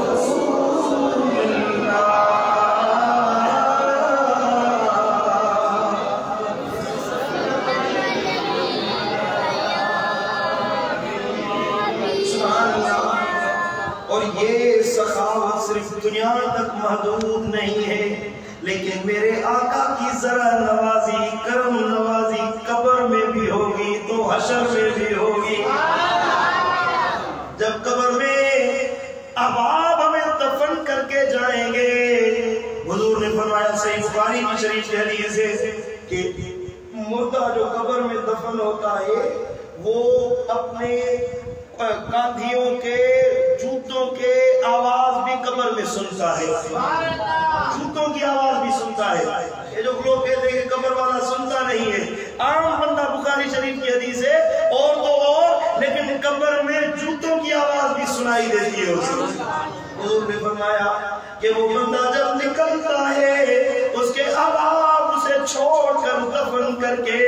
سخاوت صرف دنیا تک محدود نہیں ہے، لیکن میرے آقا کی ذرا نوازی کرم نوازی قبر میں بھی ہوگی تو حشر میں بھی ہوگی۔ جب قبر میں احباب ہمیں دفن کر کے جائیں گے، حضور نے فرمایا صحیح بخاری کی شریف حدیث ہے کہ مردہ جو قبر میں دفن ہوتا ہے وہ اپنے کاندھیوں کے جوتوں کے آواز بھی قبر میں سنتا ہے، جوتوں کی آواز بھی سنتا ہے۔ یہ جو لوگ کہتے ہیں کہ قبر والا سنتا نہیں ہے، عام بندہ بخاری شریف کی حدیث ہے اور تو اور، لیکن قبر میں جوتوں کی آواز بھی سنائی دیتی ہے اسے۔ حضور نے فرمایا کہ وہ بندہ جب نکلتا ہے اس کے احباب اسے چھوڑ کر دفن کر کے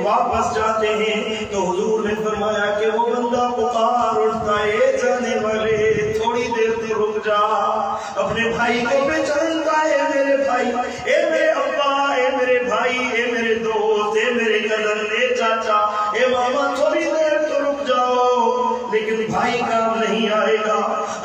واپس جاتے ہیں تو حضور نے فرمایا کہ وہ بندہ پکار اٹھتا ہے، جانے والے تھوڑی دیر تو رک جا، اپنے بھائی کو پہچانتا ہے، میرے بھائی، اے میرے ابا، اے میرے بھائی، اے میرے دوست، اے میرے کزن، اے چاچا، اے ماما، تھوڑی دیر تو رک جاؤ، لیکن بھائی کام نہیں آئے گا،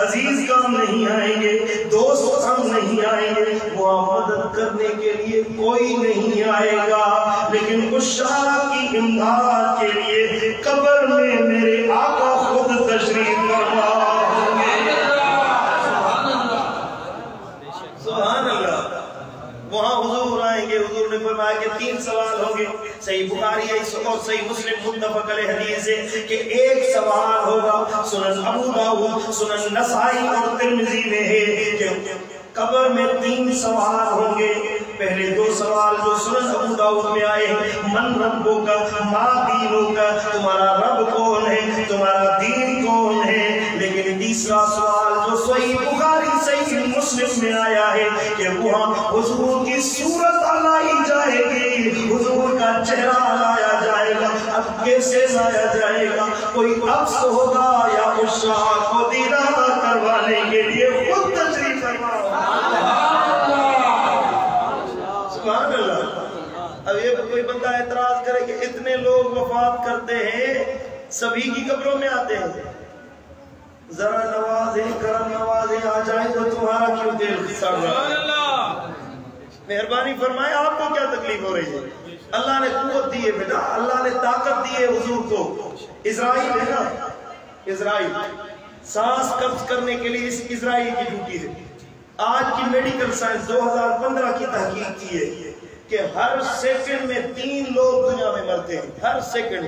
عزیز کام نہیں آئیں گے، دوست کام نہیں آئیں گے، وہ مدد کرنے کے لیے کوئی نہیں آئے گا، لیکن عشاق کی امداد کے لیے قبر میں میرے آقا خود تشریف فرما ہوں گے۔ سبحان اللہ۔ وہاں حضور آئیں گے، حضور نے فرمایا کہ 3 سوال ہوں گے، صحیح بخاری اور صحیح مسلم متفق علیہ حدیث ہے کہ ایک سوال ہوگا، سنن ابو داؤد، سنن نسائی اور ترمذی میں ہے کہ قبر میں 3 سوال ہوں گے۔ پہلے 2 سوال جو سنن ابو داؤد میں آئے ہیں، من ربک ما دینک، تمہارا رب کون ہے، تمہارا دین کون ہے، لیکن تیسرا سوال جو صحیح بخاری صحیح مسلم میں آیا ہے کہ وہاں حضور کی صورت لائی جائے گی، حضور کا چہرہ لایا جائے گا، اب کیسے لایا جائے گا، کوئی عکس ہوگا یا عشاق کو دیدار کروانے کے لیے خود تشریف فرما۔ سبحان اللہ۔ اب یہ کوئی بندہ اعتراض کرے کہ اتنے لوگ وفات کرتے ہیں سبھی کی قبروں میں آتے ہیں، ذرا نوازیں کرم نوازیں آ جائیں تو تمہارا کیوں دل سڑ رہا ہے؟ مہربانی فرمائے، آپ کو کیا تکلیف ہو رہی ہے؟ اللہ نے قوت دی ہے بیٹا، اللہ نے طاقت دی ہے حضور کو۔ اسرائیل ہے نا، اسرائیل سانس قبض کرنے کے لیے اس اسرائیل کی ڈیوٹی ہے۔ آج کی میڈیکل سائنس 2015 کی تحقیق کی ہے کہ ہر سیکنڈ میں 3 لوگ دنیا میں مرتے ہیں، ہر سیکنڈ،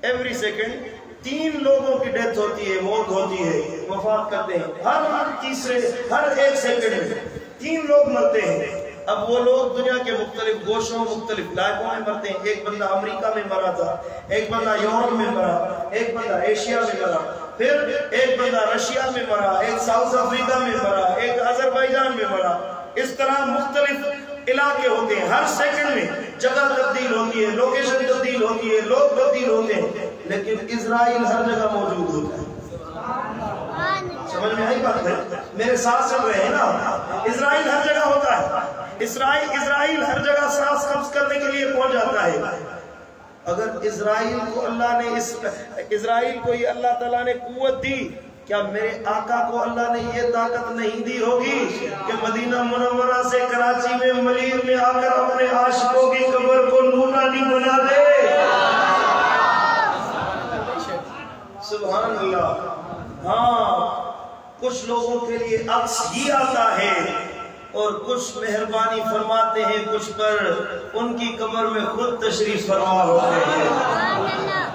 ایوری سیکنڈ 3 لوگوں کی ڈیتھ ہوتی ہے، موت ہوتی ہے، وفات کرتے ہیں، ہر ایک سیکنڈ میں 3 لوگ مرتے ہیں۔ اب وہ لوگ دنیا کے مختلف گوشوں مختلف علاقوں میں مرتے ہیں، ایک بندہ امریکہ میں مرا تھا، ایک بندہ یورپ میں مرا، ایک بندہ ایشیا میں مرا، پھر ایک بندہ رشیا میں مرا، ایک ساؤتھ افریقہ میں مرا، ایک آذربائیجان میں مرا۔ اس طرح مختلف علاقے ہوتے ہیں، ہر سیکنڈ میں جگہ تبدیل ہوتی ہے، لوکیشن تبدیل ہوتی ہے، لوگ تبدیل ہوتے ہیں، لیکن اسرائیل ہر جگہ موجود ہوتا ہے۔ سمجھ میں آئی بات ہے؟ میرے ساتھ چل رہے ہیں نا؟ اسرائیل ہر جگہ ہوتا ہے، اسرائیل ہر جگہ سانس قبض کرنے کے لیے پہنچ جاتا ہے۔ اگر اسرائیل کو اللہ تعالیٰ نے قوت دی، کیا میرے آقا کو اللہ نے یہ طاقت نہیں دی ہوگی کہ مدینہ منورہ سے کراچی میں ملیر میں آ کر اپنے عاشقوں کی قبر کو نورانی بنا دے؟ سبحان اللہ۔ ہاں، کچھ لوگوں کے لیے عکس ہی آتا ہے اور کچھ مہربانی فرماتے ہیں کچھ پر، ان کی قبر میں خود تشریف فرما ہوتے ہیں۔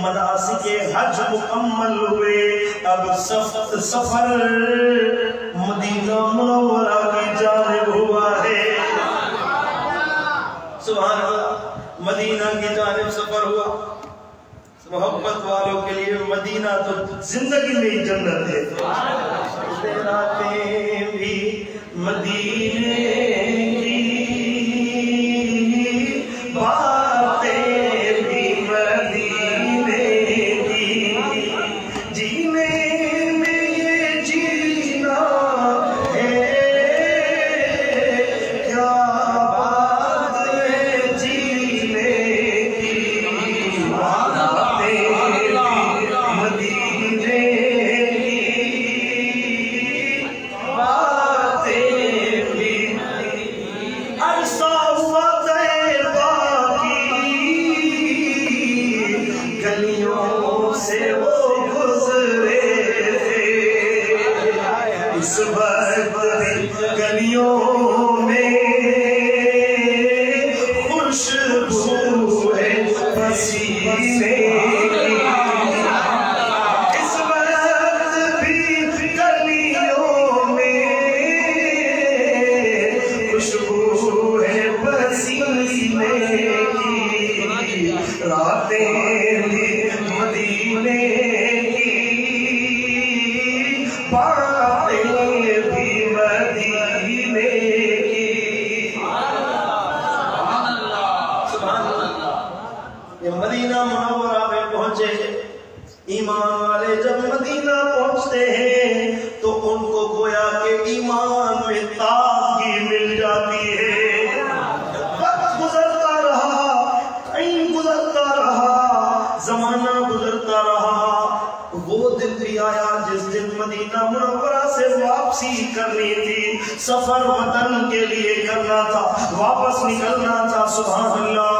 مناسک حج مکمل ہوئے، اب سفر مدینہ منورہ کی جانب ہوا ہے۔ سبحان اللہ، مدینہ کی جانب سفر ہوا۔ محبت والوں کے لیے مدینہ تو زندگی میں جنت ہے۔ راتیں بھی مدینے کی، باتیں بھی مدینے کی، جینے میں یہ جینا ہے، کیا بات ہے جینے کی، باتیں بھی مدینے کی، باتیں بھی عرصہ ہوا طیبہ کی، گلیوں سے وہ گزرے تھے، اس وقت گلیوں میں خوشبو ہے پسینے کی، اس وقت بھی گلیوں میں خوشبو ہے پسینے کی، راتیں بھی مدینے کی، باتیں بھی مدینے کی۔ سبحان اللہ، یہ مدینہ منورہ میں پہنچے۔ ایمان والے جب مدینہ پہنچتے ہیں تو ان کو گویا کہ ایمان میں تازگی مل جاتی ہے۔ وقت گزرتا رہا، ٹائم گزرتا رہا، زمانہ گزرتا رہا، وہ دن بھی آیا جس دن مدینہ منورہ سے واپسی کرنی تھی، سفر وطن کے لیے کرنا تھا، واپس نکلنا تھا۔ سبحان اللہ،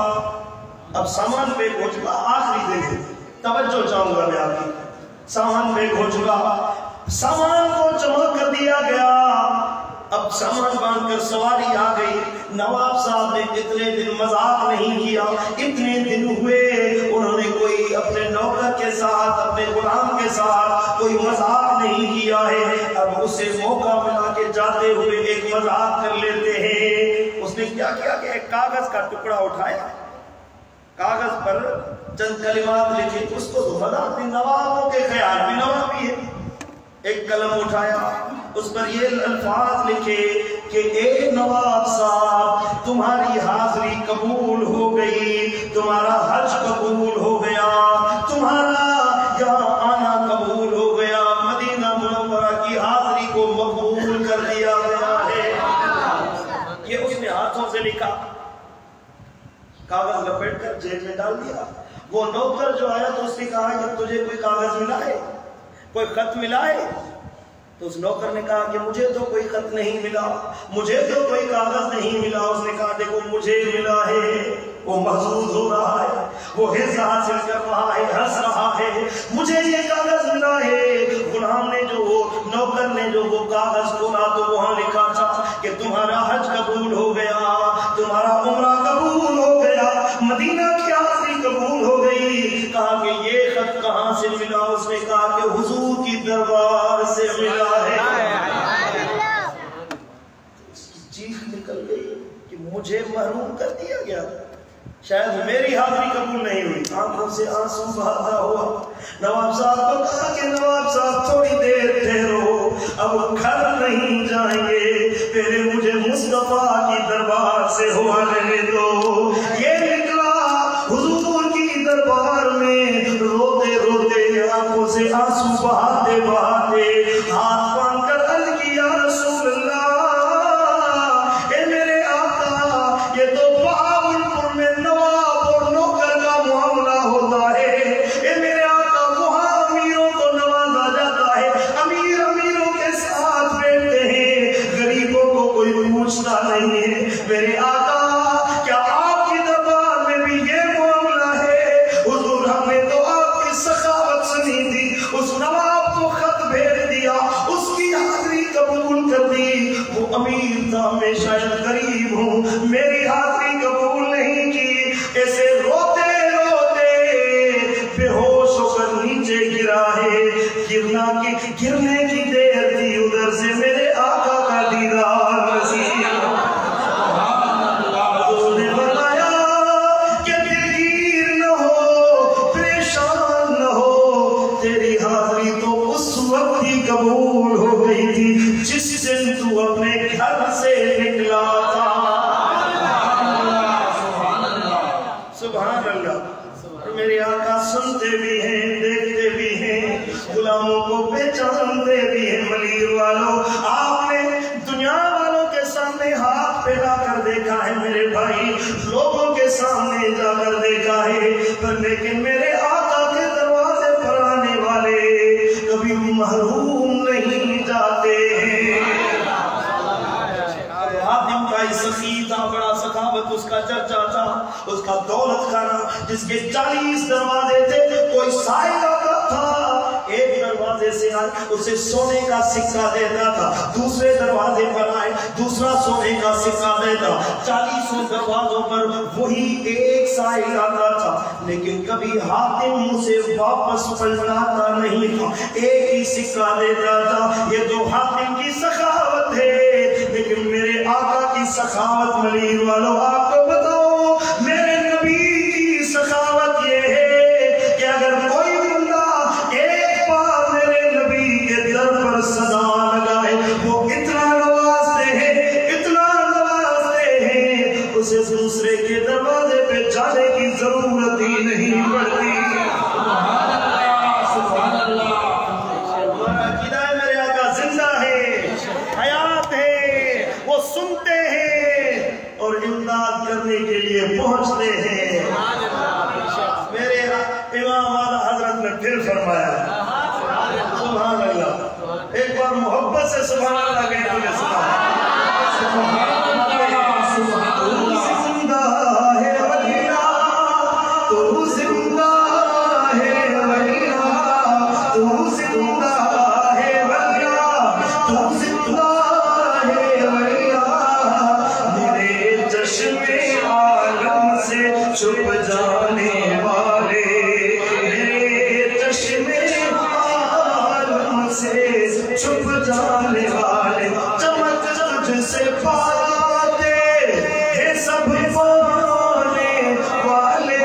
اب سامان پہ پہنچ گا، آخری دن توجہ چاہوں گا میں آپ کی، سامان پہ پہنچ گا، سامان کو جمع کر دیا گیا، اب سامان باندھ کر سواری آ گئی۔ نواب صاحب نے اتنے دن مذاق نہیں کیا، اتنے دن ہوئے انہوں نے کوئی اپنے نوکر کے ساتھ، اپنے غلام کے ساتھ کوئی مذاق نہیں کیا ہے، اب اسے موقع ملا کے جاتے ہوئے ایک مذاق کر لیتے ہیں۔ اس نے کیا کیا کہ ایک کاغذ کا ٹکڑا اٹھایا، کاغذ پر چند کلمات لکھے، اس کو تو مذاق بھی، نوابوں کے خیال بھی نوابی ہے۔ ایک قلم اٹھایا، اس پر یہ الفاظ لکھے کہ اے نواب صاحب، تمہاری حاضری قبول ہو گئی، تمہارا حج قبول ہو گیا، تمہارا یہاں آنا قبول ہو گیا، مدینہ منورہ کی حاضری کو مقبول کر دیا گیا ہے۔ یہ اس نے ہاتھوں سے لکھا، کاغذ لپیٹ کر جیب میں ڈال دیا۔ وہ نوکر جو آیا تو اس نے کہا کہ تجھے کوئی کاغذ ملا ہے، کوئی خط ملا ہے؟ تو اس نوکر نے کہا کہ مجھے تو کوئی خط نہیں ملا، مجھے تو کوئی کاغذ نہیں ملا۔ اس نے کہا دیکھو مجھے ملا ہے۔ وہ محظوظ ہو رہا ہے، وہ حصہ حاصل کر رہا ہے، ہنس رہا ہے، مجھے یہ کاغذ ملا ہے۔ غلام نے جو، نوکر نے جو وہ کاغذ کھولا تو وہاں لکھا تھا کہ تمہارا حج قبول ہو گیا، تمہارا عمرہ قبول ہو گیا، مدینہ کی حاضری قبول ہو گئی۔ کہا کہ یہ خط کہاں سے ملا؟ اس نے کہا کہ حضور کی دربار سے ملا ہے۔ اس کی چیخ نکل گئی کہ مجھے محروم کر دیا گیا، شاید میری حاضری قبول نہیں ہوئی۔ آنکھوں سے آنسو بہتا ہوا نواب صاحب کو کہا کہ نواب صاحب تھوڑی دیر ٹھہرو، اب گھر نہیں جائیں گے، پہلے مجھے مصطفیٰ کی دربار سے ہوا لینے دو۔ یہ نکلا حضور کی دربار میں، روتے روتے آنکھوں سے آنسو بہاتے بہاتے ہاتھ باندھ کر عرض کی، یا رسول اللہ، اے میرے آقا، یہ تو بہاولپور میں نواب اور نوکر کا معاملہ ہوتا ہے، اے میرے آقا، وہاں امیروں کو نوازا جاتا ہے، امیر امیروں کے ساتھ بیٹھتے ہیں، غریبوں کو کوئی پوچھتا نہیں ہے۔ میرے آقا، کیا آپ کی دربار میں بھی یہ معاملہ ہے؟ حضور، ہم نے تو آپ کی سخاوت سنی تھی، اس نواب کو خط میرے آقا سنتے بھی ہیں، دیکھتے بھی ہیں، غلاموں کو پہچانتے بھی ہیں۔ ملیر والوں، آپ نے دنیا والوں کے سامنے ہاتھ پھیلا کر دیکھا ہے میرے بھائی، لوگوں کے سامنے جا کر دیکھا ہے، پر لیکن میرے آقا کے دروازے پر آنے والے کبھی محروم نہیں جاتے ہیں۔ حاتم کا سخی تھا، بڑا سخاوت اس کا چرچا تھا، اس کا دولت خانہ جس کے 40 دروازے تھے، کوئی سائل آتا تھا، ایک دروازے سے آئے اسے سونے کا سکہ دیتا تھا، دوسرے دروازے پر آئے دوسرا سونے کا سکہ دیتا، 40 دروازوں پر وہی ایک سائل آتا تھا، لیکن کبھی حاتم اسے واپس پلٹاتا نہیں تھا، ایک ہی سکہ دیتا تھا۔ یہ تو حاتم کی سخاوت ہے، لیکن میرے آقا کی سخاوت ملیر والوں آپ کو بتاؤ، میرے نبی کی سخاوت یہ ہے کہ اگر کوئی بندہ ایک بار میرے نبی کے در پر صدا لگائے، وہ اتنا نوازتے ہیں اسے دوسرے کے دروازے پہ جانے کی ضرورت ہی نہیں پڑتی۔ سنتے ہیں اور امداد کرنے کے لیے پہنچتے ہیں۔ میرے امام اعلیٰ حضرت نے پھر فرمایا سبحان اللہ، ایک بار محبت سے سبحان اللہ کہتے ہیں، سبحان اللہ، سبحان اللہ۔ زندہ ہے ولیہ تو زندہ ہے ولیہ، تو زندہ ہے ولیہ، تو زندہ چھپ جانے والے، میرے چشم عالم سے چھپ جانے والے، چمک تجھ سے پاتے ہیں سب پانے والے،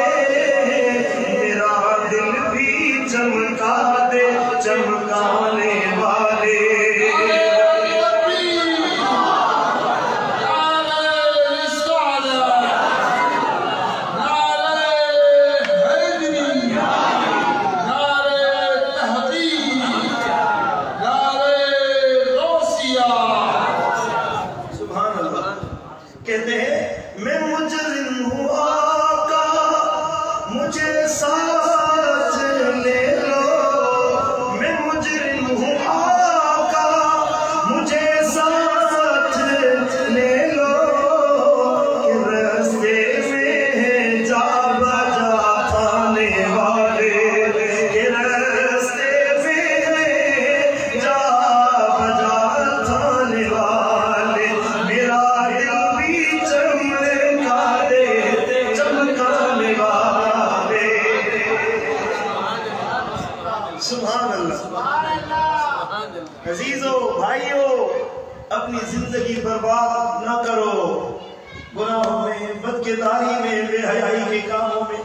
میرا دل بھی چمکا دے چمکانے والے۔ کہتے ہیں میں مجرم ہوں آقا مجھے ساتھ لے لو، میں مجرم ہوں آقا مجھے ساتھ لے لو، کہ راستے میں جا بجا تھانے والے، کہ راستے میں جا بجا تھانے والے، میرا سبحان اللہ۔ عزیزو بھائیو، اپنی زندگی برباد نہ کرو گناہوں میں، بدکرداری میں، بے حیائی کے کاموں میں۔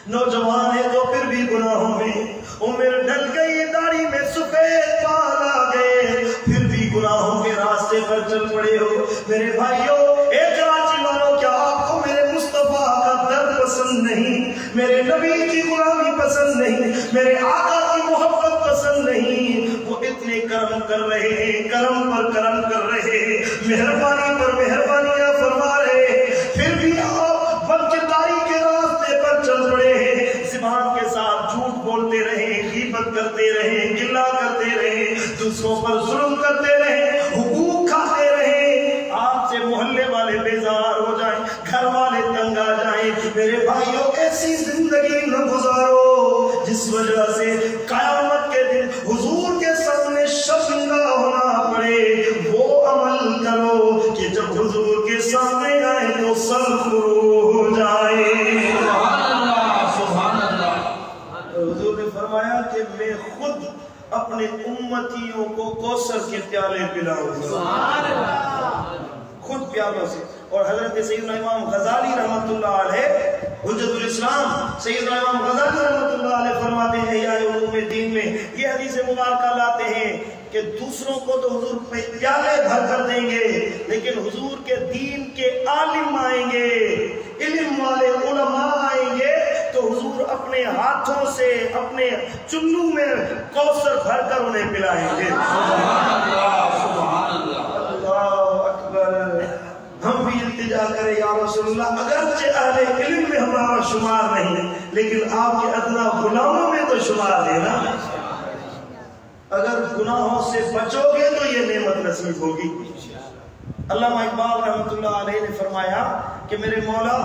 نوجوان ہے تو پھر بھی گناہوں میں، عمر ڈھل گئی داڑھی میں سفید بال آ گئے پھر بھی گناہوں کے راستے پر چل پڑے ہو۔ میرے بھائیو، اے کراچی والوں، کیا آپ کو میرے مصطفیٰ کا درد پسند نہیں؟ میرے نبی کی غلامی پسند نہیں؟ میرے آقا کی محبت پسند نہیں؟ وہ اتنے کرم کر رہے ہیں، کرم پر کرم کر رہے ہیں، مہربانی پر مہربانیاں فرما رہے ہیں، پھر بھی آپ بدکرداری کے راستے پر چل پڑے ہیں، زبان کے ساتھ جھوٹ بولتے رہیں، غیبت کرتے رہیں، گلہ کرتے رہیں، دوسروں پر ظلم کرتے رہیں، حقوق کھاتے رہیں، آپ سے محلے والے بیزار ہو جائیں، گھر والے تنگ آ جائیں۔ میرے بھائیوں، ایسی زندگی نہ گزارو جس وجہ سے قیامت کے دن حضور کے سامنے شرمندہ ہونا پڑے۔ وہ عمل کرو کہ جب حضور کے سامنے آئے تو سرخرو ہو جائے۔ سبحان اللہ، سبحان اللہ۔ حضور نے فرمایا کہ میں خود اپنے امتیوں کو کوثر کے پیالے پلاؤں گا، خود پیالوں سے۔ اور حضرت سیدنا امام غزالی رحمت اللہ علیہ، حجت الاسلام سیدنا امام غزالی رحمت اللہ علیہ فرماتے ہیں احیاء علوم الدین میں، یہ حدیث مبارکہ لاتے ہیں کہ دوسروں کو تو حضور پیالے بھر کر دیں گے، لیکن حضور کے دین کے عالم آئیں گے، علم والے علماء آئیں گے تو حضور اپنے سے اپنے چلو میں کوثر بھر کر انہیں پلائیں گے۔ سبحان اللہ، سبحان اللہ۔ اللہ اکبر۔ ہم بھی التجا کریں یا رسول اللہ، اگرچہ اہل علم میں ہمارا شمار نہیں لیکن آپ کے ادنا غلاموں میں تو شمار ہے نا۔ اگر گناہوں سے بچو گے تو یہ نعمت نصیب ہوگی۔ علامہ اقبال رحمۃ اللہ علیہ نے فرمایا کہ میرے مولا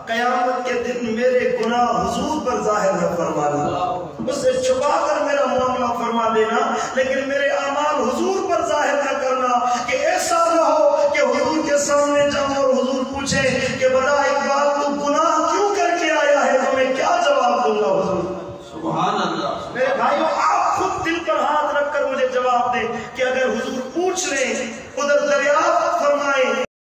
قیامت کے دن میرے گناہ حضور پر ظاہر نہ فرمانا، اس سے چھپا کر میرا معاملہ فرما دینا، لیکن میرے اعمال حضور پر ظاہر نہ کرنا، کہ ایسا نہ ہو کہ حضور کے سامنے جاؤں اور حضور پوچھیں کہ بڑا اقبال تو گناہ کیوں کر کے آیا ہے، تو میں کیا جواب دوں گا حضور؟ سبحان اللہ۔ میرے بھائیوں، آپ خود دل پر ہاتھ رکھ کر مجھے جواب دیں کہ اگر حضور پوچھ لیں، ادھر دریافت فرمائیں